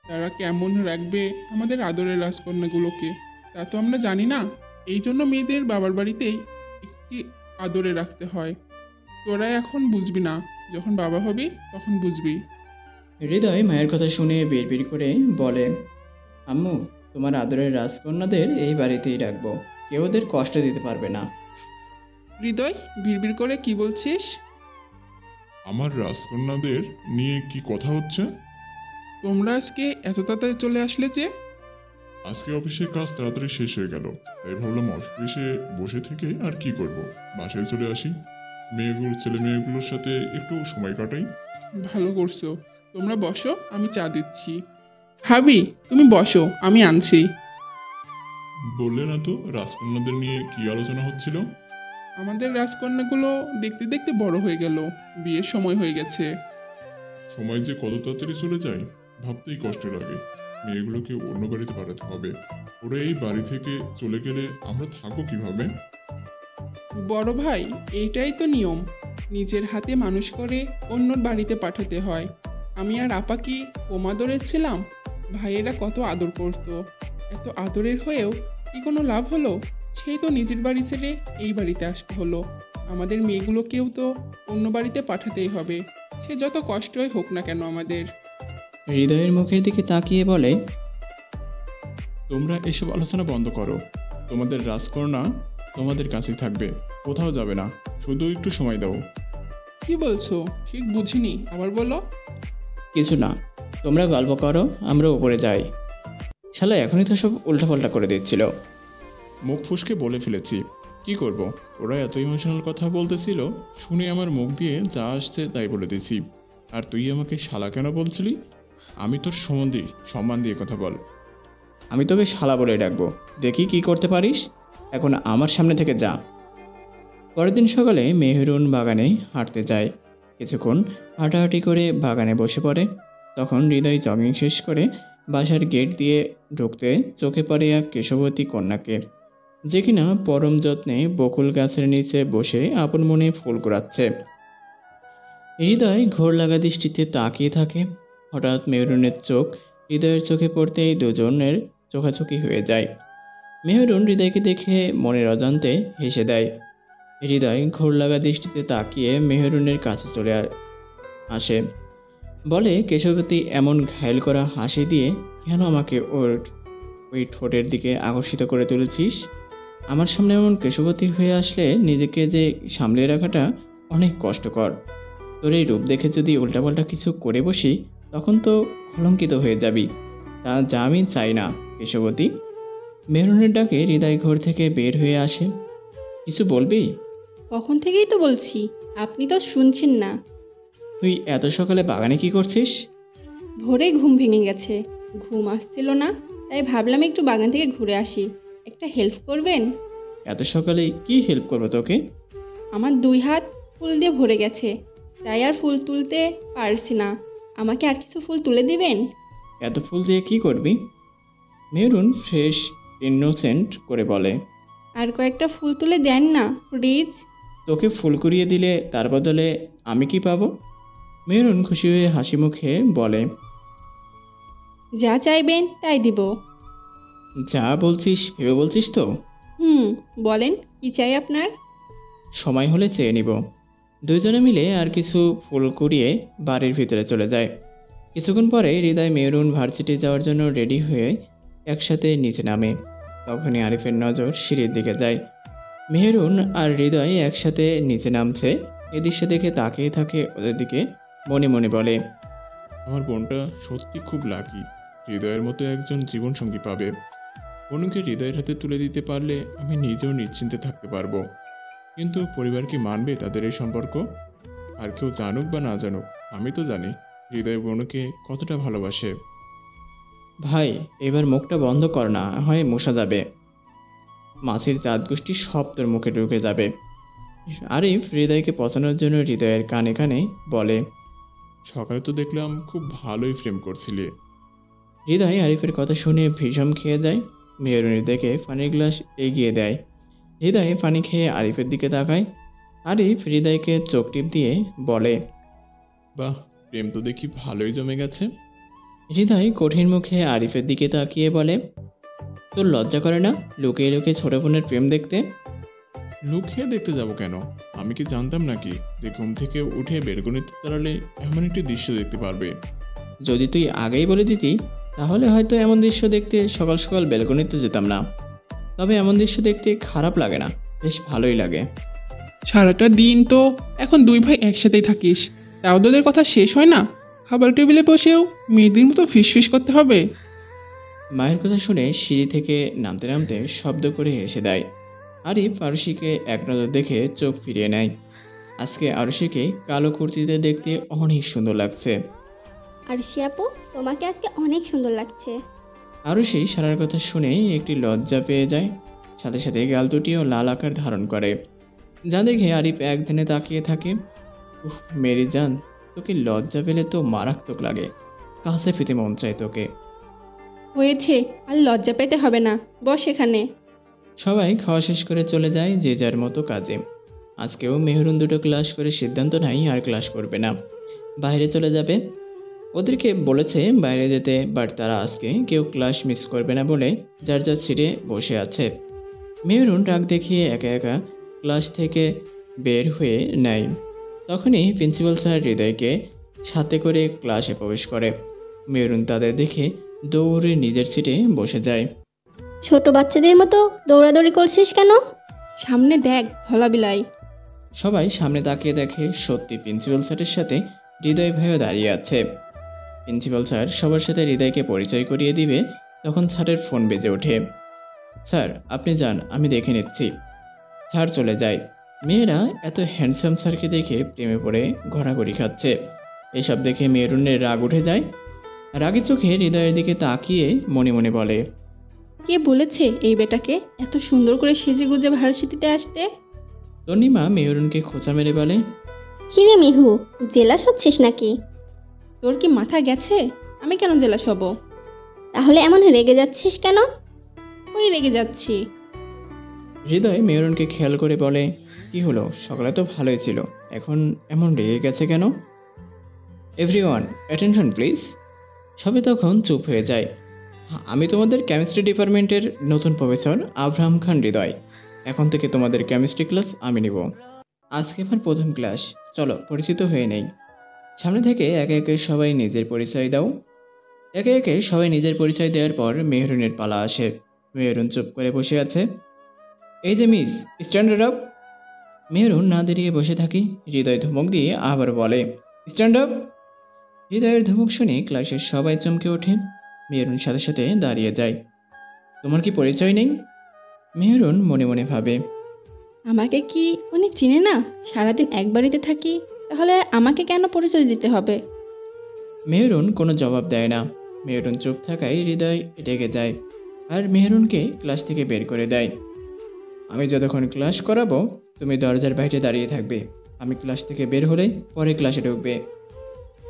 তারা কেমন রাখবে আমাদের আদরের রাজকন্যাগুলোকে তা তো আমরা জানি না। এই জন্য মেয়েদের বাবার বাড়িতেই একটি আদরে রাখতে হয়। তোরা এখন বুঝবি না, যখন বাবা হবি তখন বুঝবি। হৃদয় মায়ের কথা শুনে বিড়বিড় করে বলে, আম্মু, তোমার আদরের রাজকন্যাদের এই বাড়িতেই রাখবো, কেউ ওদের কষ্ট দিতে পারবে না। হৃদয়, বিড়বিড় করে কি বলছিস? আমার রাজকন্যাদের নিয়ে কি কথা হচ্ছে? তোমরা আজকে এত তাড়াতাড়ি চলে আসলে যে? আজকে অফিসের কাজ তাড়াতাড়ি শেষ হয়ে গেল, তাই ভাবলাম অফিসে বসে থেকে আর কি করব, বাসায় চলে আসি, ছেলে মেয়েগুলোর সাথে একটু সময় কাটাই। ভালো করছো। তোমরা বসো, আমি চা দিচ্ছি। ভাবি, তুমি বসো, আমি আনছি। বললে না তো রাজকন্যাদের নিয়ে কি আলোচনা হচ্ছিল? আমাদের রাজকন্যাগুলো দেখতে দেখতে বড় হয়ে গেল, বিয়ের সময় হয়ে গেছে। সময় যে কত তাড়াতাড়ি চলে যায় ভাবতেই কষ্ট লাগে। মেয়েগুলোকে অন্য বাড়িতে পাঠাতে হবে, ওরা এই বাড়ি থেকে চলে গেলে আমরা থাকবো কিভাবে? বড় ভাই, এইটাই তো নিয়ম, নিজের হাতে মানুষ করে অন্যর বাড়িতে পাঠাতে হয়। আমি আর আপা কি কম আদরের ছিলাম? ভাইয়েরা কত আদর করতো, এত আদরের হয়েও কি কোনো লাভ হলো? সেই তো নিজের বাড়ি ছেড়ে এই বাড়িতে আসতে হলো। আমাদের মেয়েগুলোকেও তো অন্য বাড়িতে পাঠাতেই হবে, সে যত কষ্টই হোক না কেন আমাদের। হৃদয়ের মুখের দিকে তাকিয়ে বলে, তোমরা এসব আলোচনা বন্ধ করো। তোমাদের রাজকন্যা তোমাদের কাছেই থাকবে, কোথাও যাবে না, শুধু একটু সময় দাও। কি বলছো? ঠিক বুঝিনি, আবার বলো। কিছু না, তোমরা গল্প করো, আমরা উপরে যাই। শালা এখনই তো সব উল্টাপাল্টা করে দিচ্ছিল। মুখ ফুসকে বলে ফেলেছি, কি করব? ওরা এত ইমোশনাল কথা বলতেছিল, শুনে আমার মুখ দিয়ে যা আসছে তাই বলে দিছি। আর তুই আমাকে শালা কেন বলছিলি? আমি তোর সম্মান দিয়ে কথা বল। আমি তোকে শালা বলে ডাকবো, দেখি কি করতে পারিস। এখন আমার সামনে থেকে যা। পরের দিন সকালে মেহেরুন বাগানে হাঁটতে যায়। কিছুক্ষণ হাঁটাহাঁটি করে বাগানে বসে পড়ে। তখন হৃদয় জগিং শেষ করে বাসার গেট দিয়ে ঢুকতে চোখে পড়ে এক কেশবতী কন্যাকে, যে কিনা পরম যত্নে বকুল গাছের নিচে বসে আপন মনে ফুল কুড়াচ্ছে। হৃদয় ঘোর লাগা দৃষ্টিতে তাকিয়ে থাকে। হঠাৎ মেহরুনের চোখ হৃদয়ের চোখে পড়তেই দুজনের চোখাচোখি হয়ে যায়। মেহরুন হৃদয়কে দেখে মনের অজান্তে হেসে দেয়। হৃদয় ঘোর লাগা দৃষ্টিতে তাকিয়ে মেহরুনের কাছে চলে আসে, বলে, কেশবতী, এমন ঘায়েল করা হাসি দিয়ে কেন আমাকে ওই ঠোঁটের দিকে আকর্ষিত করে তুলেছিস? আমার সামনে এমন কেশবতী হয়ে আসলে নিজেকে যে সামলে রাখাটা অনেক কষ্টকর। তোর এই রূপ দেখে যদি উল্টাপাল্টা কিছু করে বসি তখন তো কলঙ্কিত হয়ে যাবি, তা যা আমি চাই না কেশবতী। মেহরুনের ডাকে হৃদয় ঘর থেকে বের হয়ে আসে। কিছু বলবি? কখন থেকেই তো বলছি, আপনি তো শুনছেন না। তুই এত সকালে বাগানে কি করছিস? ভোরে ঘুম ভেঙে গেছে, ঘুম আসছিল না, তাই ভাবলাম একটু বাগান থেকে ঘুরে আসি। একটা হেল্প করবেন? এত সকালে কি হেল্প করবো তোকে? আমার 2 হাত ফুল দিয়ে ভরে গেছে, তাই আর ফুল তুলতে পারছি না। আমাকে আর কিছু ফুল তুলে দিবেন? এত ফুল দিয়ে কি করবি? মেহরুন ফ্রেশ ইনোসেন্ট করে বলে, আর কয়েকটা ফুল তুলে দেন না প্লিজ। তোকে ফুল কুড়িয়ে দিলে তার বদলে আমি কি পাবো? মেহরুন খুশি হয়ে হাসি মুখে বলে, যা চাইবেন তাই দিব। যা বলছিস ভেবে বলছিস তো? বলেন কি চাই আপনার? সময় হলে চেয়ে নিব। দুইজনে মিলে আর কিছু ফুল কুড়িয়ে বাড়ির ভিতরে চলে যায়। কিছুক্ষণ পরে হৃদয় মেহরুন ভার্সিটি যাওয়ার জন্য রেডি হয়ে একসাথে নিচে নামে। তখনই আরিফের নজর সিঁড়ির দিকে যায়। মেহরুন আর হৃদয় একসাথে নিচে নামছে। এ দৃশ্য দেখে তাকিয়ে থাকে ওদের দিকে, মনে মনে বলে, আমার বোনটা সত্যি খুব লাকি, হৃদয়ের মতো একজন জীবনসঙ্গী পাবে। বোনকে হৃদয়ের হাতে তুলে দিতে পারলে আমি নিজেও নিশ্চিন্তে থাকতে পারবো। কিন্তু পরিবার কি মানবে তাদের এই সম্পর্ক? আর কেউ জানুক বা না জানুক, আমি তো জানি হৃদয় বোনকে কতটা ভালোবাসে। ভাই, এবার মুখটা বন্ধ কর না, হয় মশা যাবে। মাছের জাত গোষ্ঠী সব তোর মুখে ঢুকে যাবে। আরিফ হৃদয়কে পচানোর জন্য হৃদয়ের কানে কানে বলে। সকালে তো দেখলাম খুব ভালোই ফ্রেম করছিলে। হৃদয় আরিফের কথা শুনে ভীষণ খেয়ে যায়। মেহরুন হৃদয়কে পানির গ্লাস এগিয়ে দেয়। হৃদয় পানি খেয়ে আরিফের দিকে তাকায়। আরিফ হৃদয়কে চোখ টিপ দিয়ে বলে। বাহ, প্রেম তো দেখি ভালোই জমে গেছে। হৃদয় কঠিন মুখে আরিফের দিকে তাকিয়ে বলে, তোর লজ্জা করে না লুকিয়ে লুকিয়ে ছোট বোনের প্রেম দেখতে? লুকিয়ে দেখতে যাব কেন? আমি কি জানতাম নাকি যে ঘুম থেকে উঠে বেলকনিতে দাঁড়ালে এমন একটি দৃশ্য দেখতে পারবে? যদি তুই আগেই বলে দিতি তাহলে হয়তো এমন দৃশ্য দেখতে সকাল সকাল বেলকনিতে যেতাম না। তবে এমন দৃশ্য দেখতে খারাপ লাগে না, বেশ ভালোই লাগে। সারাটা দিন তো এখন দুই ভাই একসাথেই থাকিস, তাও তোদের কথা শেষ হয় না? খাবার টেবিলে বসেও মেয়েদের মতো ফিসফিস করতে হবে? মায়ের কথা শুনে সিঁড়ি থেকে নামতে নামতে শব্দ করে হেসে দেয়। আরিফ আরুষিকে এক নজর দেখে চোখ ফিরিয়ে নেয়। আজকে আরুষিকে কালো কুর্তিতে দেখতে অনেক সুন্দর লাগছে। আর শিয়াপু, তোমাকে আজকে অনেক সুন্দর লাগছে। আরুষি সারার কথা শুনে একটি লজ্জা পেয়ে যায়, সাথে সাথে গাল দুটিও লাল আকার ধারণ করে। যা দেখে আরিফ একদিনে তাকিয়ে থাকে। উফ মেরি জান, তোকে লজ্জা পেলে তো মারাত্মক লাগে, কাছে পেতে মন চায় তোকে। হয়েছে, আর লজ্জা পেতে হবে না, বস এখানে। সবাই খাওয়া শেষ করে চলে যায় যে যার মতো কাজে। আজকেও মেহরুন দুটো ক্লাস করে সিদ্ধান্ত নাই আর ক্লাস করবে না, বাইরে চলে যাবে। ওদেরকে বলেছে বাইরে যেতে, বাট তারা আজকে কেউ ক্লাস মিস করবে না বলে যার যার সিটে বসে আছে। মেহরুন রাগ দেখিয়ে একা একা ক্লাস থেকে বের হয়ে নেয়। তখনই প্রিন্সিপাল স্যার হৃদয়কে সাথে করে ক্লাসে প্রবেশ করে। মেহরুন তাদের দেখে দৌড়ে নিজের সিটে বসে যায়। ছোট বাচ্চাদের মতো দৌড়াদৌড়ি করছিস কেন? সামনে দেখ, ধলা বিলাই। সবাই সামনে তাকিয়ে দেখে সত্যি প্রিন্সিপাল স্যারের সাথে হৃদয় ভাইও দাঁড়িয়ে আছে। প্রিন্সিপাল স্যার সবার সাথে হৃদয়কে পরিচয় করিয়ে দিবে, তখন স্যারের ফোন বেজে ওঠে। স্যার আপনি যান, আমি দেখে নিচ্ছি। স্যার চলে যায়। মেয়েরা এত হ্যান্ডসাম স্যারকে দেখে প্রেমে পড়ে ঘোরাঘুরি খাচ্ছে। এসব দেখে মেহরুনের রাগ উঠে যায়। রাগী চোখে হৃদয়ের দিকে তাকিয়ে মনে মনে বলে, কে বলেছে এই বেটাকে এত সুন্দর করে সেজে গুজে ভার্সিটিতে আসতে? তন্নিমা মেহরুনকে খোঁচা মেরে বলে, কিরে মিহু, জেলাস হচ্ছিস নাকি? তোর কি মাথা গেছে? আমি কেন জেলাস হব? তাহলে এমন রেগে যাচ্ছিস কেন? ওই রেগে যাচ্ছি। হৃদয় মেহরুনকে খেয়াল করে বলে, কি হলো, সকালে তো ভালোই ছিল, এখন এমন রেগে গেছে কেন? Everyone attention please. সবে তখন চুপ হয়ে যায়। আমি তোমাদের কেমিস্ট্রি ডিপার্টমেন্টের নতুন প্রফেসর আব্রাহাম খান হৃদয়। এখন থেকে তোমাদের কেমিস্ট্রি ক্লাস আমি নিব। আজকে আমার প্রথম ক্লাস, চলো পরিচিত হয়ে নেই। সামনে থেকে একে একে সবাই নিজের পরিচয় দাও। একে একে সবাই নিজের পরিচয় দেওয়ার পর মেহরুনের পালা আসে। মেহরুন চুপ করে বসে আছে। এই যে মিস, স্ট্যান্ড আপ। মেহরুন না দাঁড়িয়ে বসে থাকি। হৃদয় ধমক দিয়ে আবার বলে, স্ট্যান্ড আপ। হৃদয়ের ধমক শুনে ক্লাসের সবাই চমকে ওঠে। মেহরুন সাথে সাথে দাঁড়িয়ে যায়। তোমার কি পরিচয় নেই? মেহরুন মনে মনে ভাবে, আমাকে কি উনি চিনে না? সারাদিন এক বাড়িতে থাকি, তাহলে আমাকে কেন পরিচয় দিতে হবে? মেহরুন কোনো জবাব দেয় না। মেহরুন চুপ থাকায় হৃদয় রেগে যায় আর মেহরুনকে ক্লাস থেকে বের করে দেয়। আমি যতক্ষণ ক্লাস করাবো তুমি দরজার বাইরে দাঁড়িয়ে থাকবে। আমি ক্লাস থেকে বের হলে পরে ক্লাসে ঢুকবে।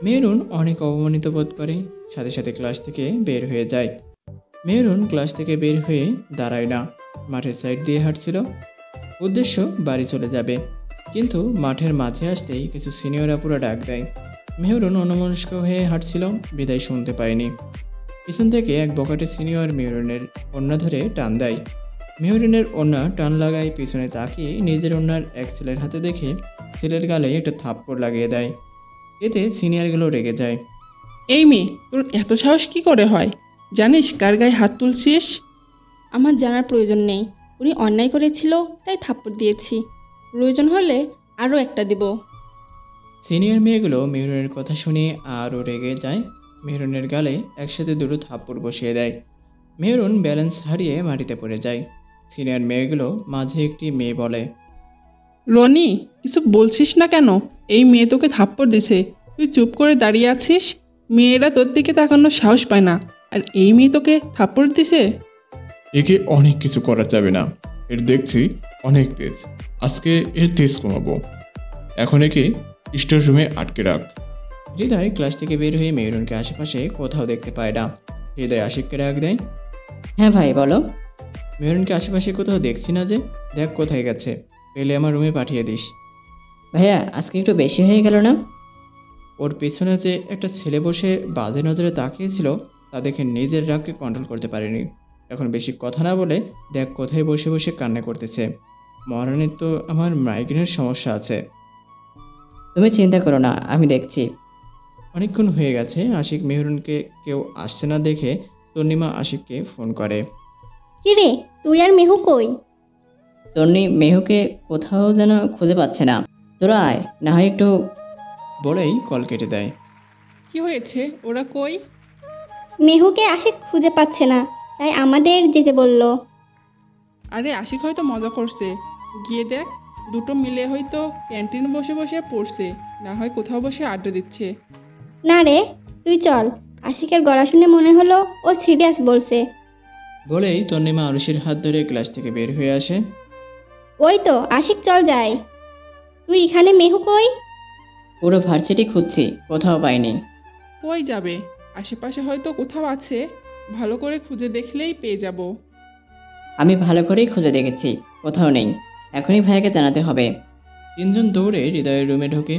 মেহরুন অনেক অপমানিত বোধ করে, সাথে সাথে ক্লাস থেকে বের হয়ে যায়। মেহরুন ক্লাস থেকে বের হয়ে দাঁড়ায় না, মাঠের সাইড দিয়ে হাঁটছিল। উদ্দেশ্য বাড়ি চলে যাবে, কিন্তু মাঠের মাঝে আসতেই কিছু সিনিয়ররা পুরো ডাক দেয়। মেহরুন অন্যমনস্ক হয়ে হাঁটছিল, বিদায় শুনতে পায়নি। পিছন থেকে এক বকাটে সিনিয়র মেহরুনের ওড়না ধরে টান দেয়। মেহরুনের ওড়না টান লাগায় পিছনে তাকিয়ে নিজের ওড়নার এক ছেলের হাতে দেখে ছেলের গালে একটা থাপ্পড় লাগিয়ে দেয়। এতে সিনিয়রগুলো রেগে যায়। এই মেয়ে, তোর এত সাহস কি করে হয়? জানিস কার গায়ে হাত তুলছিস? আমার জানার প্রয়োজন নেই। উনি অন্যায় করেছিল তাই থাপ্পড় দিয়েছি, প্রয়োজন হলে আরও একটা দেব। সিনিয়র মেয়েগুলো মেহরুনের কথা শুনে আরও রেগে যায়। মেহরুনের গালে একসাথে দুটো থাপ্পড় বসিয়ে দেয়। মেহরুন ব্যালেন্স হারিয়ে মাটিতে পড়ে যায়। সিনিয়র মেয়েগুলো মাঝে একটি মেয়ে বলে, রনি, কিছু বলছিস না কেন? এই মেয়ে তোকে থাপ্পড় দিছে, তুই চুপ করে দাঁড়িয়ে আছিস। মেয়েরা তোর দিকে তাকানোর সাহস পায় না, আর এই মেয়ে তোকে থাপ্পড় দিছে। একে অনেক কিছু করা যাবে না। এর দেখছি অনেক তেজ। আজকে এর তেজ কমাবো। এখন একে স্টোর রুমে আটকে রাখ। হৃদয় ক্লাস থেকে বের হয়ে মেহরুনকে আশেপাশে কোথাও দেখতে পায় না। হৃদয় আশিককে ডাক দেয়। হ্যাঁ ভাই বলো। মেহরুনকে আশেপাশে কোথাও দেখছি না যে, দেখ কোথায় গেছে, পেলে আমার রুমে পাঠিয়ে দিস। ভাইয়া আজকে একটু বেশি হয়ে গেল না? ওর পেছনে যে একটা ছেলে বসে বাজে নজরে তাকিয়েছিল তা দেখে নিজের রাগকে কন্ট্রোল করতে পারেনি। এখন বেশি কথা না বলে দেখ কোথায় বসে বসে কান্না করতেছে। মহারানীর তো আমার মাইগ্রেনের সমস্যা আছে। তুমি চিন্তা করো না, আমি দেখছি। অনেকক্ষণ হয়ে গেছে আশিক মেহরুনকে কেউ আসছে না দেখে তন্নিমা আশিককে ফোন করে। কিরে, তুই আর মেহু কই? তন্নি মেহুকে কোথাও যেন খুঁজে পাচ্ছে না। তোরা আয়, না হয় একটু। বলেই কল কেটে দেয়। কি হয়েছে, ওরা কই? মেহুকে আশিক খুঁজে পাচ্ছে না, তাই আমাদের যেতে বলল। আরে আশিক হয়তো মজা করছে, গিয়ে দেখ। দুটো মিলে হয়তো ক্যান্টিনে বসে বসে পড়ছে, না হয় কোথাও বসে আড্ডা দিচ্ছে। না রে, তুই চল। আশিকের গলা শুনে মনে হলো ও সিরিয়াস বলছে। বলেই তন্নিমা আরুষির হাত ধরে ক্লাস থেকে বের হয়ে আসে। ওই তো আশিক, চল যাই। তুই এখানে, মেহু কই? পুরো ভার্সিটি খুঁজছি, কোথাও পাইনি। কই যাবে, আশেপাশে হয়তো কোথাও আছে, ভালো করে খুঁজে দেখলেই পেয়ে যাব। আমি ভালো করেই খুঁজে দেখেছি, কোথাও নেই। এখনই ভাইয়াকে জানাতে হবে। তিনজন দৌড়ে হৃদয়ের রুমে ঢোকে।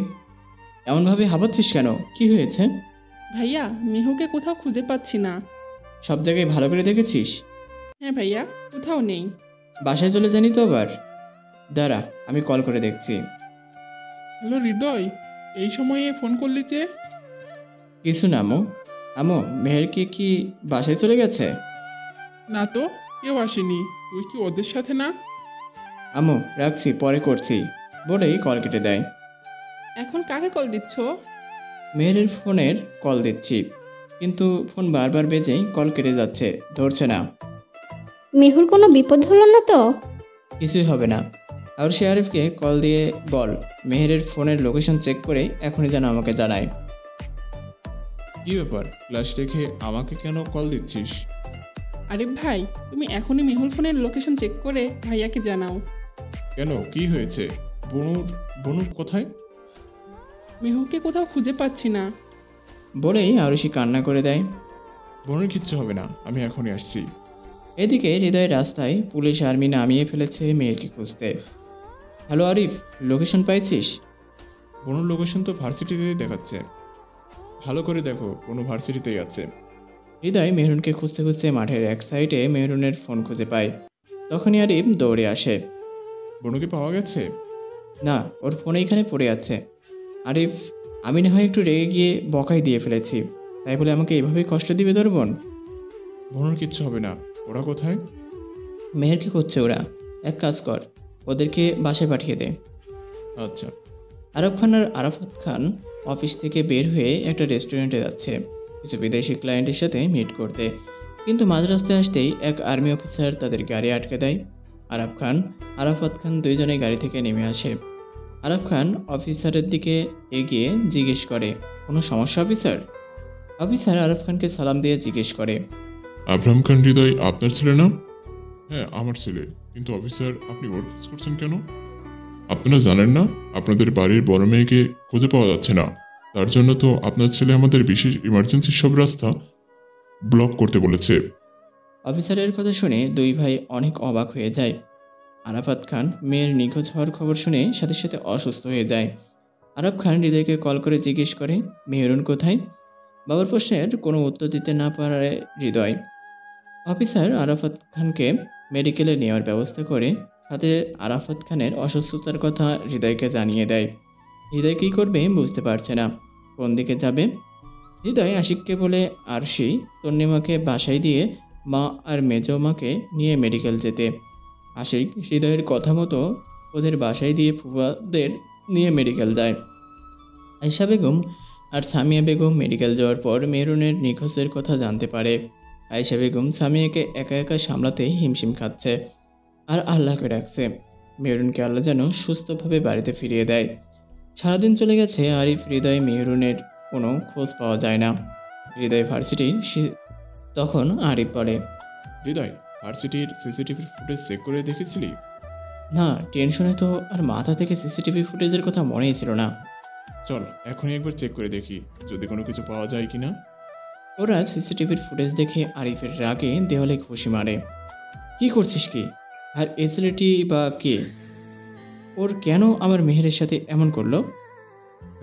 এমনভাবে হাঁপাচ্ছিস কেন, কি হয়েছে? ভাইয়া, মেহুকে কোথাও খুঁজে পাচ্ছি না। সব জায়গায় ভালো করে দেখেছিস? হ্যাঁ ভাইয়া, কোথাও নেই। বাসায় চলে জানি তো আবার। দাঁড়া, আমি কল করে দেখছি। হ্যালো হৃদয়, এই সময়ে ফোন করলি যে? কিছু না আমু। আমু, মেহেরকে কি বাসায় চলে গেছে? না তো, কেউ আসেনি। তুই কি ওদের সাথে না? আমু রাখছি, পরে করছি। বলেই কল কেটে দেয়। এখন কাকে কল দিচ্ছ? মেহেরের ফোনের কল দিচ্ছি, কিন্তু ফোন বারবার বেজেই কল কেটে যাচ্ছে, ধরছে না। মেহুর কোনো বিপদ হলো না তো? কিছুই হবে না। আর সে আরিফকে কল দিয়ে বল মেহেরের ফোনের লোকেশন চেক করে এখনই যেন আমাকে জানায়। কি ব্যাপার, ক্লাস রেখে আমাকে কেন কল দিচ্ছিস? আরে ভাই, তুমি এখনই মেহুর ফোনের লোকেশন চেক করে ভাইয়াকে জানাও। কেন, কি হয়েছে? বনুর কোথায়? মেহুকে কোথাও খুঁজে পাচ্ছি না। বলেই আরুষি কান্না করে দেয়। বনুর কিচ্ছু হবে না, আমি এখনই আসছি। এদিকে হৃদয় রাস্তায় পুলিশ আর্মি নামিয়ে ফেলেছে মেয়েকে খুঁজতে। হ্যালো আরিফ, লোকেশন পাইছিস? বনুর লোকেশন তো ভার্সিটিতেই দেখাচ্ছে। ভালো করে দেখো, বনু ভার্সিটিতেই আছে। হৃদয় মেহরুনকে খুঁজতে খুঁজতে মাঠের এক সাইডে মেহরুনের ফোন খুঁজে পায়। তখনই আরিফ দৌড়ে আসে। বনুকে পাওয়া গেছে? না, ওর ফোন এইখানে পড়ে আছে। আরিফ, আমি না হয় একটু রেগে গিয়ে বকাই দিয়ে ফেলেছি, তাই বলে আমাকে এভাবেই কষ্ট দিবে তোর বোন? বনুর কিচ্ছু হবে না। ওরা কোথায়? মেহেরকে খুঁজছে ওরা। এক কাজ কর, ওদেরকে বাসায় পাঠিয়ে দে। আচ্ছা। আরব খান আর আরাফাত খান অফিস থেকে বের হয়ে একটা রেস্টুরেন্টে যাচ্ছে কিছু বিদেশি ক্লায়েন্টের সাথে মিট করতে, কিন্তু মাঝ রাস্তায় আসতেই এক আর্মি অফিসার তাদের গাড়ি আটকে দেয়। আরব খান, আরাফাত খান দুইজনে গাড়ি থেকে নেমে আসে। আরব খান অফিসারের দিকে এগিয়ে জিজ্ঞেস করে, কোনো সমস্যা অফিসার? অফিসার আরব খানকে সালাম দিয়ে জিজ্ঞেস করে, আব্রাহাম খান হৃদয় আপনার ছেলে না? হ্যাঁ আমার ছেলে, কিন্তু অফিসার আপনি ওর খোঁজ করছেন কেন? আপনারা জানেন না আপনাদের বাড়ির বড় মেয়েকে খুঁজে পাওয়া যাচ্ছে না, তার জন্য তো আপনার ছেলে আমাদের বিশেষ ইমার্জেন্সি সব রাস্তা ব্লক করতে বলেছে। অফিসারের কথা শুনে দুই ভাই অনেক অবাক হয়ে যায়। আরাফাত খান মেয়ের নিখোঁজ হওয়ার খবর শুনে সাথে সাথে অসুস্থ হয়ে যায়। আরব খান হৃদয়কে কল করে জিজ্ঞেস করে, মেহরুন কোথায়? বাবার প্রশ্নের কোনো উত্তর দিতে না পারে হৃদয়। অফিসার আরাফাত খানকে মেডিকেলে নেওয়ার ব্যবস্থা করে সাথে আরাফাত খানের অসুস্থতার কথা হৃদয়কে জানিয়ে দেয়। হৃদয় কী করবে বুঝতে পারছে না, কোন দিকে যাবে। হৃদয় আশিককে বলে আরশি তন্নিমাকে বাসায় দিয়ে মা আর মেজো মাকে নিয়ে মেডিকেল যেতে। আশিক হৃদয়ের কথা মতো ওদের বাসায় দিয়ে ফুফাদের নিয়ে মেডিকেল যায়। আয়শা বেগম আর সামিয়া বেগম মেডিকেল যাওয়ার পর মেহরুনের নিখোঁজের কথা জানতে পারে। আয়শা বেগম সামিয়াকে একা একা সামলাতে হিমশিম খাচ্ছে আর আল্লাহকে ডাকছে মেহরুনকে আল্লাহ যেন সুস্থভাবে বাড়িতে ফিরিয়ে দেয়। সারাদিন চলে গেছে, আরিফ, হৃদয়, মেহরুনের কোনো খোঁজ পাওয়া যায় না। হৃদয় ভার্সিটির তখন আরিফ বলে, হৃদয়, ভার্সিটির সিসিটিভির ফুটেজ চেক করে দেখেছিলি? না, টেনশনে তো আর মাথা থেকে সিসিটিভি ফুটেজের কথা মনেই ছিল না। চল এখনই একবার চেক করে দেখি যদি কোনো কিছু পাওয়া যায় কিনা। ওরা সিসিটিভির ফুটেজ দেখে আরিফের রাগে দেওয়ালে ঘুষি মারে। কি করছিস কি? আর এই ছেলেটি বা কে? ওর কেন আমার মেহেরের সাথে এমন করলো?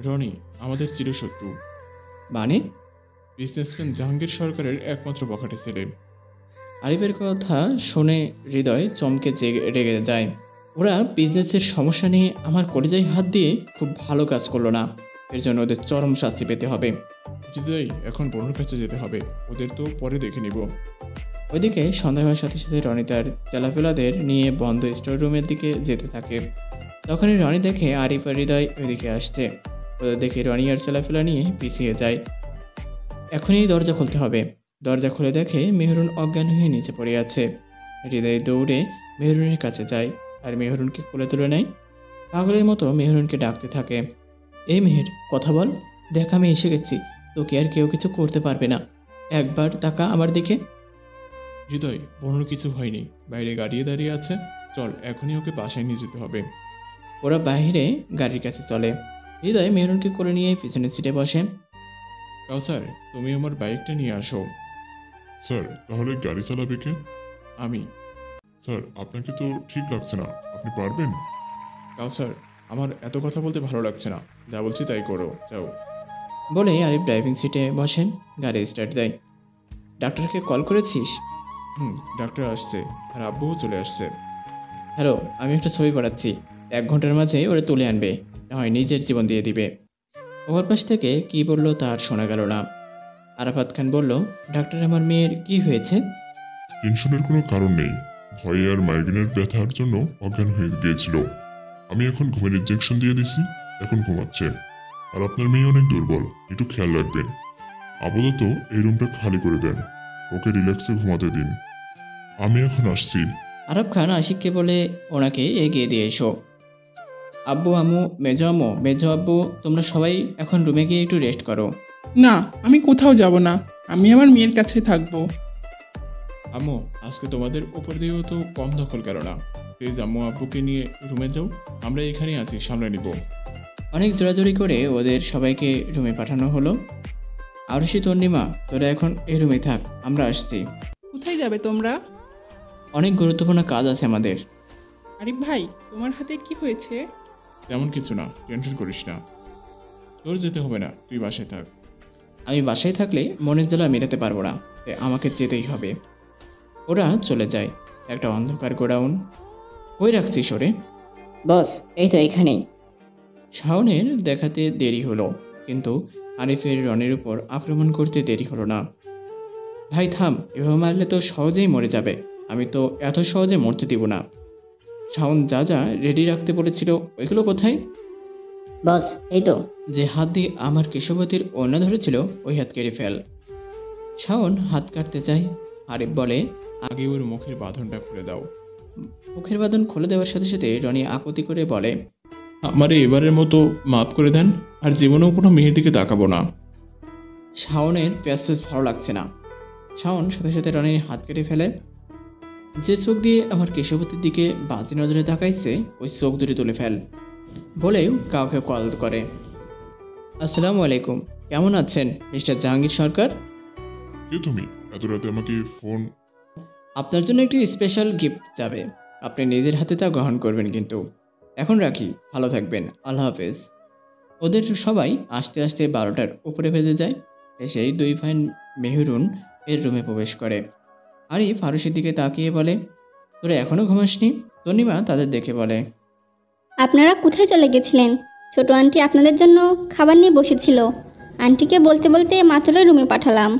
রনি আমাদের চিরশত্রু, মানে? বিজনেসম্যান জাহাঙ্গীর সরকারের একমাত্র বখাটে ছেলে। আরিফের কথা শুনে হৃদয় চমকে রেগে যায়। ওরা বিজনেসের সমস্যা নিয়ে আমার কলিজায় হাত দিয়ে খুব ভালো কাজ করলো না, এর জন্য ওদের চরম শাস্তি পেতে হবে। হৃদয় এখন বোনের কাছে যেতে হবে, ওদের তো পরে দেখে নিব। ওইদিকে সন্ধ্যা হওয়ার সাথে সাথে রনি তার চেলাপেলাদের নিয়ে বন্ধ স্টোর রুমের দিকে যেতে থাকে। তখনই রনি দেখে আরিফ আর হৃদয় ওইদিকে আসছে। ওদের দেখে রনি আর চেলাপেলা নিয়ে পিছিয়ে যায়। এখনই দরজা খুলতে হবে। দরজা খুলে দেখে মেহরুন অজ্ঞান হয়ে নিচে পড়ে আছে। হৃদয় দৌড়ে মেহরুনের কাছে যায় আর মেহরুনকে কোলে তুলে নেয়। পাগলের মতো মেহরুনকে ডাকতে থাকে, এই মেহের, কথা বল, দেখ আমি এসে গেছি, তোকে আর কেউ কিছু করতে পারবে না, একবার তাকা আমার দিকে। হৃদয় বোনের কিছু হয়নি, বাইরে গাড়িয়ে দাঁড়িয়ে আছে, চল এখনই ওকে বাসায় নিয়ে যেতে হবে। ওরা বাইরে গাড়ির কাছে চলে। হৃদয় মেহরুনকে করে নিয়ে পিছনের সিটে বসে। কাউসার তুমি আমার বাইকটা নিয়ে আসো। স্যার তাহলে গাড়ি চালাবে কে? আমি। স্যার আপনাকে তো ঠিক লাগছে না, আপনি পারবেন? কাউসার আমার এত কথা বলতে ভালো লাগছে না, যা বলছি তাই করো, যাও। বলে আরিফ ড্রাইভিং সিটে বসেন, গাড়ি স্টার্ট দেয়। ডাক্তারকে কল করেছিস? ডাক্তার আসছে আর আব্বুও চলে আসছে। হ্যালো, আমি একটা ছবি পাঠাচ্ছি, 1 ঘন্টার মাঝে ওরা তুলে আনবে, না হয় নিজের জীবন দিয়ে দিবে। ওভারপাস থেকে কি বললো তা আর শোনা গেল না। আরাফাত খান বলল, ডাক্তার আমার মেয়ের কি হয়েছে? টেনশনের কোনো কারণ নেই, ভয়ে আর মাইগ্রেনের ব্যথার জন্য অজ্ঞান হয়ে গিয়েছিল। আমি এখন ঘুমের ইনজেকশন দিয়ে দিছি, এখন ঘুমাচ্ছে। আর আপনার মেয়ে অনেক দুর্বল, একটু খেয়াল রাখবেন। আপাতত এই রুমটা খালি করে দেন, ওকে রিল্যাক্সে ঘুমাতে দিন। আমি এখন আসছি। আরব খান আশিককে বলে ওনাকে এগিয়ে দিয়ে এসো। আব্বু, আম্মু, মেজো আব্বু, তোমরা সবাই এখন রুমে গিয়ে একটু রেস্ট করো। না, আমি কোথাও যাব না, আমি আমার মেয়ের কাছে থাকবো। আম্মু আজকে তোমাদের উপর দিয়েও তো কম দখল গেল না, প্লিজ আম্মু আব্বুকে নিয়ে রুমে যাও, আমরা এখানেই আছি, সামলে নিব। অনেক জোরাজোরি করে ওদের সবাইকে রুমে পাঠানো হলো। আরুষি, তন্নিমা, তোরা এখন এই রুমে থাক, আমরা আসছি। কোথায় যাবে তোমরা? অনেক গুরুত্বপূর্ণ কাজ আছে আমাদের। আরিফ ভাই, তোমার হাতে কি হয়েছে? তেমন কিছু না, টেনশন করিস না, তোর যেতে হবে না, তুই বাসায় থাক। আমি বাসায় থাকলে মনের জ্বালা মেটাতে পারবো না, তাই আমাকে যেতেই হবে। ওরা চলে যায়। একটা অন্ধকার গোডাউন। কই রাখছিস ওরে? বস, এই তো এখানেই। শাওনের দেখাতে দেরি হলো, কিন্তু আরিফের রনের উপর আক্রমণ করতে দেরি হলো না। ভাই থাম, এভাবে মারলে তো সহজেই মরে যাবে, আমি তো এত সহজে মরতে দিব না। শাওন যা যা রেডি রাখতে বলেছিল ওইগুলো কোথায়? বস, এই তো। যে হাত দিয়ে আমার কেশবতীর ওড়না ধরেছিল ওই হাত কেড়ে ফেল। শাওন হাত কাটতে চায়। আরিফ বলে, আগে ওর মুখের বাঁধনটা খুলে দাও। মুখের বাঁধন খুলে দেওয়ার সাথে সাথে রনি আপত্তি করে বলে, আমারে এবারের মতো মাফ করে দেন, আর জীবনেও কোনো মেয়ের দিকে তাকাবো না। শাওনের প্যাস ভালো লাগছে না। শাওন সাথে সাথে রনির হাত কেটে ফেলে। যে চোখ দিয়ে আমার কেশবতীর দিকে বাজে নজরে তাকাইছে ওই চোখ দুটি তুলে ফেল, বলেও কাউকে কল করে। আসসালামু আলাইকুম, কেমন আছেন মিস্টার জাহাঙ্গীর সরকার? কে তুমি? এত রাতে আমাকে ফোন? আপনার জন্য একটি স্পেশাল গিফট যাবে, আপনি নিজের হাতে তা গ্রহণ করবেন, কিন্তু এখন রাখি, ভালো থাকবেন, আল্লাহ হাফেজ। ওদের সবাই আস্তে আস্তে 12টার উপরে বেজে যায়। এসেই 2 ভাই মেহরুন এর রুমে প্রবেশ করে। আরিফ আরুষের দিকে তাকিয়ে বলে, তোরা এখনো ঘুমাসনি? তনিমা তাদের দেখে বলে, আপনারা কোথায় চলে গেছিলেন? ছোট আন্টি আপনাদের জন্য খাবার নিয়ে বসেছিল, আন্টিকে বলতে বলতে মাত্রই রুমে পাঠালাম।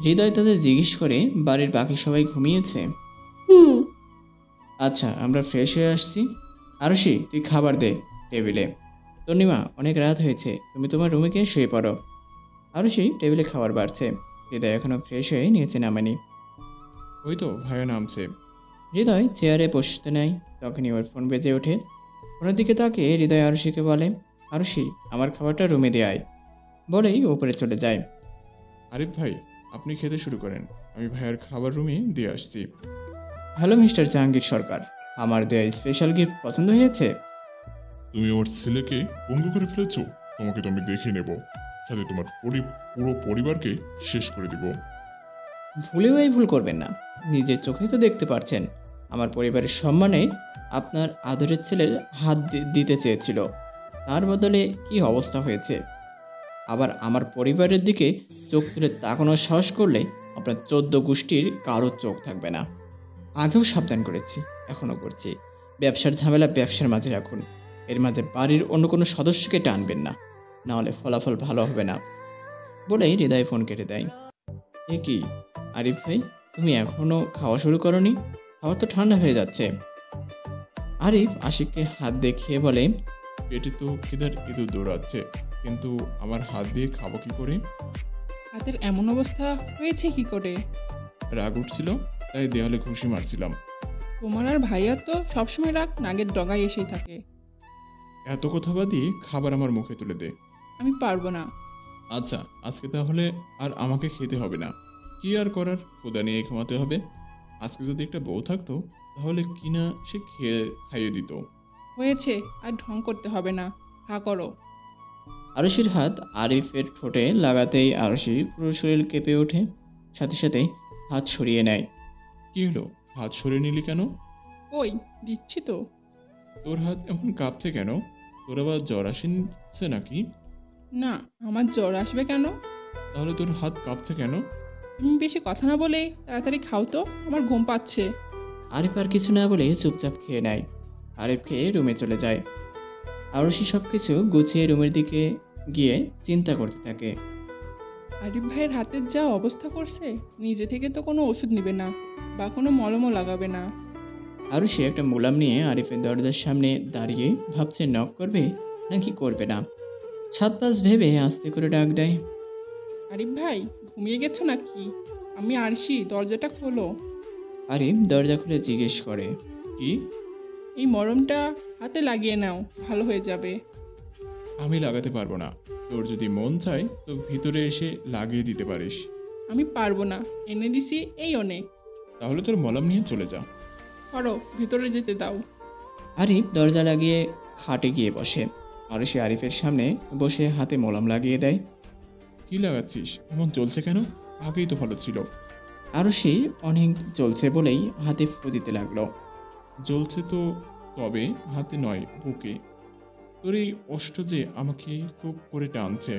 হৃদয় তাদের জিজ্ঞেস করে, বাড়ির বাকি সবাই ঘুমিয়েছে? হুম। আচ্ছা, আমরা ফ্রেশ হয়ে আসছি। আরুষি, তুই খাবার দে টেবিলে। তনিমা, অনেক রাত হয়েছে, তুমি তোমার রুমে গিয়ে শুয়ে পড়ো। আরুষি টেবিলে খাবার বাড়ছে। হৃদয় এখনো ফ্রেশ হয়ে নিচে নামেনি। ওই তো ভাইয়া নামছে। হৃদয় চেয়ারে বসতে নেয়, তখনই ওর ফোন বেজে ওঠে। ওনার দিকে তাকিয়ে হৃদয় আরুষিকে বলে, আরুষি, আমার খাবারটা রুমে দিয়ে আয়, বলেই উপরে চলে যায়। আরিফ ভাই আপনি খেতে শুরু করেন, আমি ভাইয়ার খাবার রুমে দিয়ে আসছি। হ্যালো মিস্টার জাহাঙ্গীর সরকার, আমার দেয়া স্পেশাল গিফট পছন্দ হয়েছে? তুমি আমার ছেলেকে পঙ্গু করে ফেলেছো। তোমাকে তো আমি দেখে নেব, সাথে তোমার পুরো পরিবারকে শেষ করে দিব। ভুলেও এই ভুল করবেন না। নিজের চোখেই তো দেখতে পারছেন, আমার পরিবারের সম্মানে আপনার আদরের ছেলের হাত দিতে চেয়েছিল, তার বদলে কি অবস্থা হয়েছে। আবার আমার পরিবারের দিকে চোখ তুলে তাকানোর সাহস করলে আপনার 14 গোষ্ঠীর কারোর চোখ থাকবে না। আগেও সাবধান করেছি, এখনও করছি। ব্যবসার ঝামেলা ব্যবসার মাঝে রাখুন, এর মাঝে বাড়ির অন্য কোনো সদস্যকে টানবেন না, নাহলে ফলাফল ভালো হবে না। বলেই হৃদয় ফোন কেটে দেয়। এ কি আরিফ ভাই, তুমি এখনো খাওয়া শুরু করনি? খাবার তো ঠান্ডা হয়ে যাচ্ছে। আরিফ আশিককে হাত দেখিয়ে বলে, পেটে তো খিদার ইঁদুর দৌড়াচ্ছে, কিন্তু আমার হাত দিয়ে খাবো কি করে? হাতের এমন অবস্থা হয়েছে কি করে? রাগ উঠছিল, তাই দেওয়ালে ঘুষি মারছিলাম। তোমার আর ভাইয়ার তো সবসময় রাগ নাগের ডগায় এসেই থাকে। এত কথা বাদিয়ে খাবার আমার মুখে তুলে দে। আমি পারবো না। আচ্ছা, আজকে তাহলে আর আমাকে খেতে হবে না। কি আর করার, খোদা নিয়ে ঘুমাতে হবে। আজকে যদি একটা বউ থাকতো তাহলে কিনা সে খাইয়ে দিত। হয়েছে, আর ঢং করতে হবে না, হা করো। আরশির হাত আরিফের ঠোঁটে লাগাতেই আরশি পুরো শরীর কেঁপে ওঠে, সাথে সাথে হাত সরিয়ে নেয়। কি হলো, হাত সরিয়ে নিলি কেন? ওই দিচ্ছি তো। তোর হাত এমন কাঁপছে কেন? তোর আবার জ্বর আসছে নাকি? না, আমার জ্বর আসবে কেন? তাহলে তোর হাত কাঁপছে কেন? তুমি বেশি কথা না বলে তাড়াতাড়ি খাও তো, আমার ঘুম পাচ্ছে। আরিফ আর কিছু না বলে চুপচাপ খেয়ে নেয়। আরিফ খেয়ে রুমে চলে যায়। আরশি সব কিছু গুছিয়ে রুমের দিকে গিয়ে চিন্তা করতে থাকে। আরিফ ভাইয়ের হাতের যা অবস্থা করছে, নিজে থেকে তো কোনো ওষুধ নেবে না বা কোনো মলমও লাগাবে না। আরশি একটা মুলাম নিয়ে আরিফের দরজার সামনে দাঁড়িয়ে ভাবছে নক করবে নাকি করবে না। 7-5 ভেবে আস্তে করে ডাক দেয়। আরিফ ভাই, ঘুমিয়ে গেছো নাকি? আমি আরশি, দরজাটা খোলো। আরিফ দরজা খুলে জিজ্ঞেস করে, কি? এই মরমটা হাতে লাগিয়ে নাও, ভালো হয়ে যাবে। আমি লাগাতে পারবো না। তোর যদি মন চায় তো ভিতরে এসে লাগিয়ে দিতে পারিস। আমি পারবো না, এনে দিছি এই অনেক। তাহলে তোর মলম নিয়ে চলে যা। করো, ভিতরে যেতে দাও। আরিফ দরজা লাগিয়ে খাটে গিয়ে বসে। আরশি আরিফের সামনে বসে হাতে মলম লাগিয়ে দেয়। কি লাগাচ্ছিস? এমন চলছে কেন? আগেই তো ভালো ছিল। আরশি অনেক জ্বলছে বলেই হাতে ফু দিতে লাগলো। জ্বলছে তো, তবে হাতে নয়, বুকে। তোর এই অষ্ট যে আমাকে খুব করে টানছে।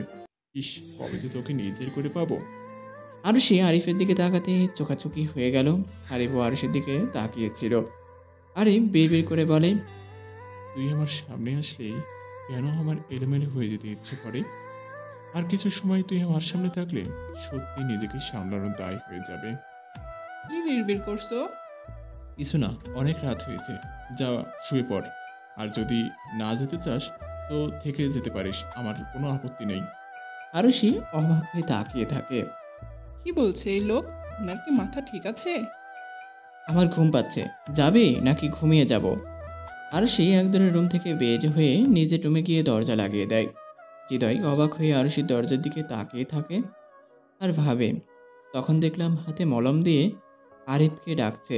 ইস, কবে যে তোকে নিজের করে পাবো। আরশি আরিফের দিকে তাকাতে চোখাচোখি হয়ে গেল। আরিফও আরশির দিকে তাকিয়েছিল। আরিফ বিড়বিড় করে বলে, তুই আমার সামনে আসলেই কেন আমার এলোমেলো হয়ে যেতে ইচ্ছে করে। আর কিছু সময় তুই আমার সামনে থাকলে সত্যি নিজেকে সামলানোর দায় হয়ে যাবে। কি বিড়বিড় করছো? কিছু না, অনেক রাত হয়েছে, যা শুয়ে পড়। আর যদি না যেতে চাস তো থেকে যেতে পারিস, আমার কোনো আপত্তি নেই। আরশি অবাক হয়ে তাকিয়ে থাকে। কি বলছে এই লোক? ওনার কি মাথা ঠিক আছে? আমার ঘুম পাচ্ছে, যাবে নাকি ঘুমিয়ে যাব? আরশি একজনের রুম থেকে বের হয়ে নিজের রুমে গিয়ে দরজা লাগিয়ে দেয়। হৃদয় অবাক হয়ে আরশির দরজার দিকে তাকিয়ে থাকে আর ভাবে, তখন দেখলাম হাতে মলম দিয়ে আরিফকে ডাকছে,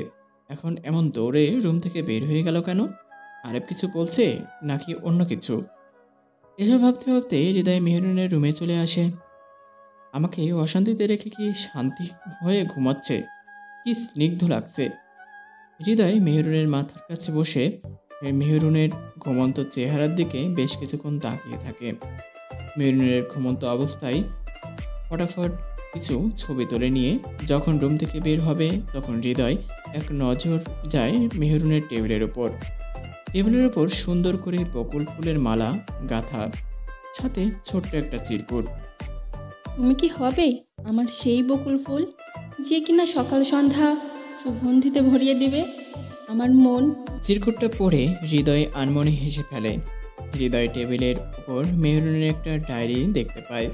এখন এমন দৌড়ে রুম থেকে বের হয়ে গেল কেন? আরিফ কিছু বলছে নাকি অন্য কিছু? এসব ভাবতে ভাবতে হৃদয় মেহরুনের রুমে চলে আসে। আমাকে অশান্তিতে রেখে কি শান্তি হয়ে ঘুমাচ্ছে? কি স্নিগ্ধ লাগছে। হৃদয় মেহরুনের মাথার কাছে বসে মেহরুনের ঘুমন্ত চেহারার দিকে বেশ কিছুক্ষণ তাকিয়ে থাকে। মেহরুনের ঘুমন্ত অবস্থায় ফটাফট কিছু ছবি তুলে নিয়ে যখন রুম থেকে বের হবে, তখন হৃদয় এক নজর যায় মেহরুনের টেবিলের উপর। টেবিলের উপর সুন্দর করে বকুল ফুলের মালা গাঁথা, সাথে ছোট্ট একটা চিরকুট। তুমি কি হবে আমার সেই বকুল ফুল, যে কিনা সকাল সন্ধ্যা সুগন্ধিতে ভরিয়ে দিবে আমার মন? চিরকুটটা পড়ে হৃদয় আনমনে হেসে ফেলে। হৃদয় টেবিলের উপর মেহরুনের একটা ডায়েরি দেখতে পায়।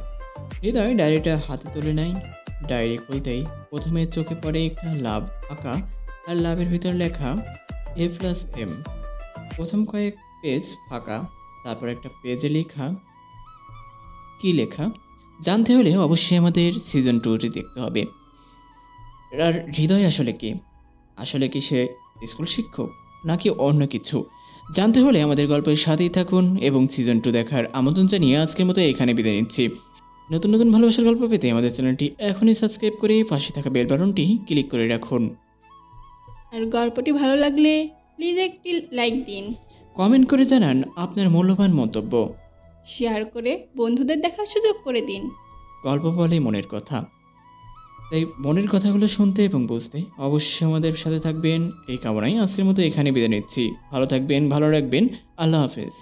হৃদয় ডায়েরিটা হাতে তুলে নেয়। ডায়েরি খুলতেই প্রথমে চোখে পড়ে একটা লাভ আঁকা, আর লাভের ভিতর লেখা A+M। প্রথম কয়েক পেজ ফাঁকা, তারপর একটা পেজে লেখা। কি লেখা জানতে হলে অবশ্যই আমাদের সিজন 2টি দেখতে হবে। আর হৃদয় আসলে কি সে স্কুল শিক্ষক নাকি অন্য কিছু জানতে হলে আমাদের গল্পের সাথেই থাকুন এবং সিজন 2 দেখার আমন্ত্রণ জানিয়ে আজকের মতো এখানে বিদায় নিচ্ছি। নতুন নতুন ভালোবাসার গল্প পেতে আমাদের চ্যানেলটি এখনই সাবস্ক্রাইব করে পাশে থাকা বেল বাটনটি ক্লিক করে রাখুন। আর গল্পটি ভালো লাগলে প্লিজ একটি লাইক দিন, কমেন্ট করে জানান আপনার মূল্যবান মন্তব্য। শেয়ার করে বন্ধুদের দেখার সুযোগ করে দিন। গল্প বলে মনের কথা, তাই মনের কথাগুলো শুনতে এবং বুঝতে অবশ্যই আমাদের সাথে থাকবেন এই কামনায় আজকের মতো এখানে বিদায় নিচ্ছি। ভালো থাকবেন, ভালো রাখবেন। আল্লাহ হাফেজ।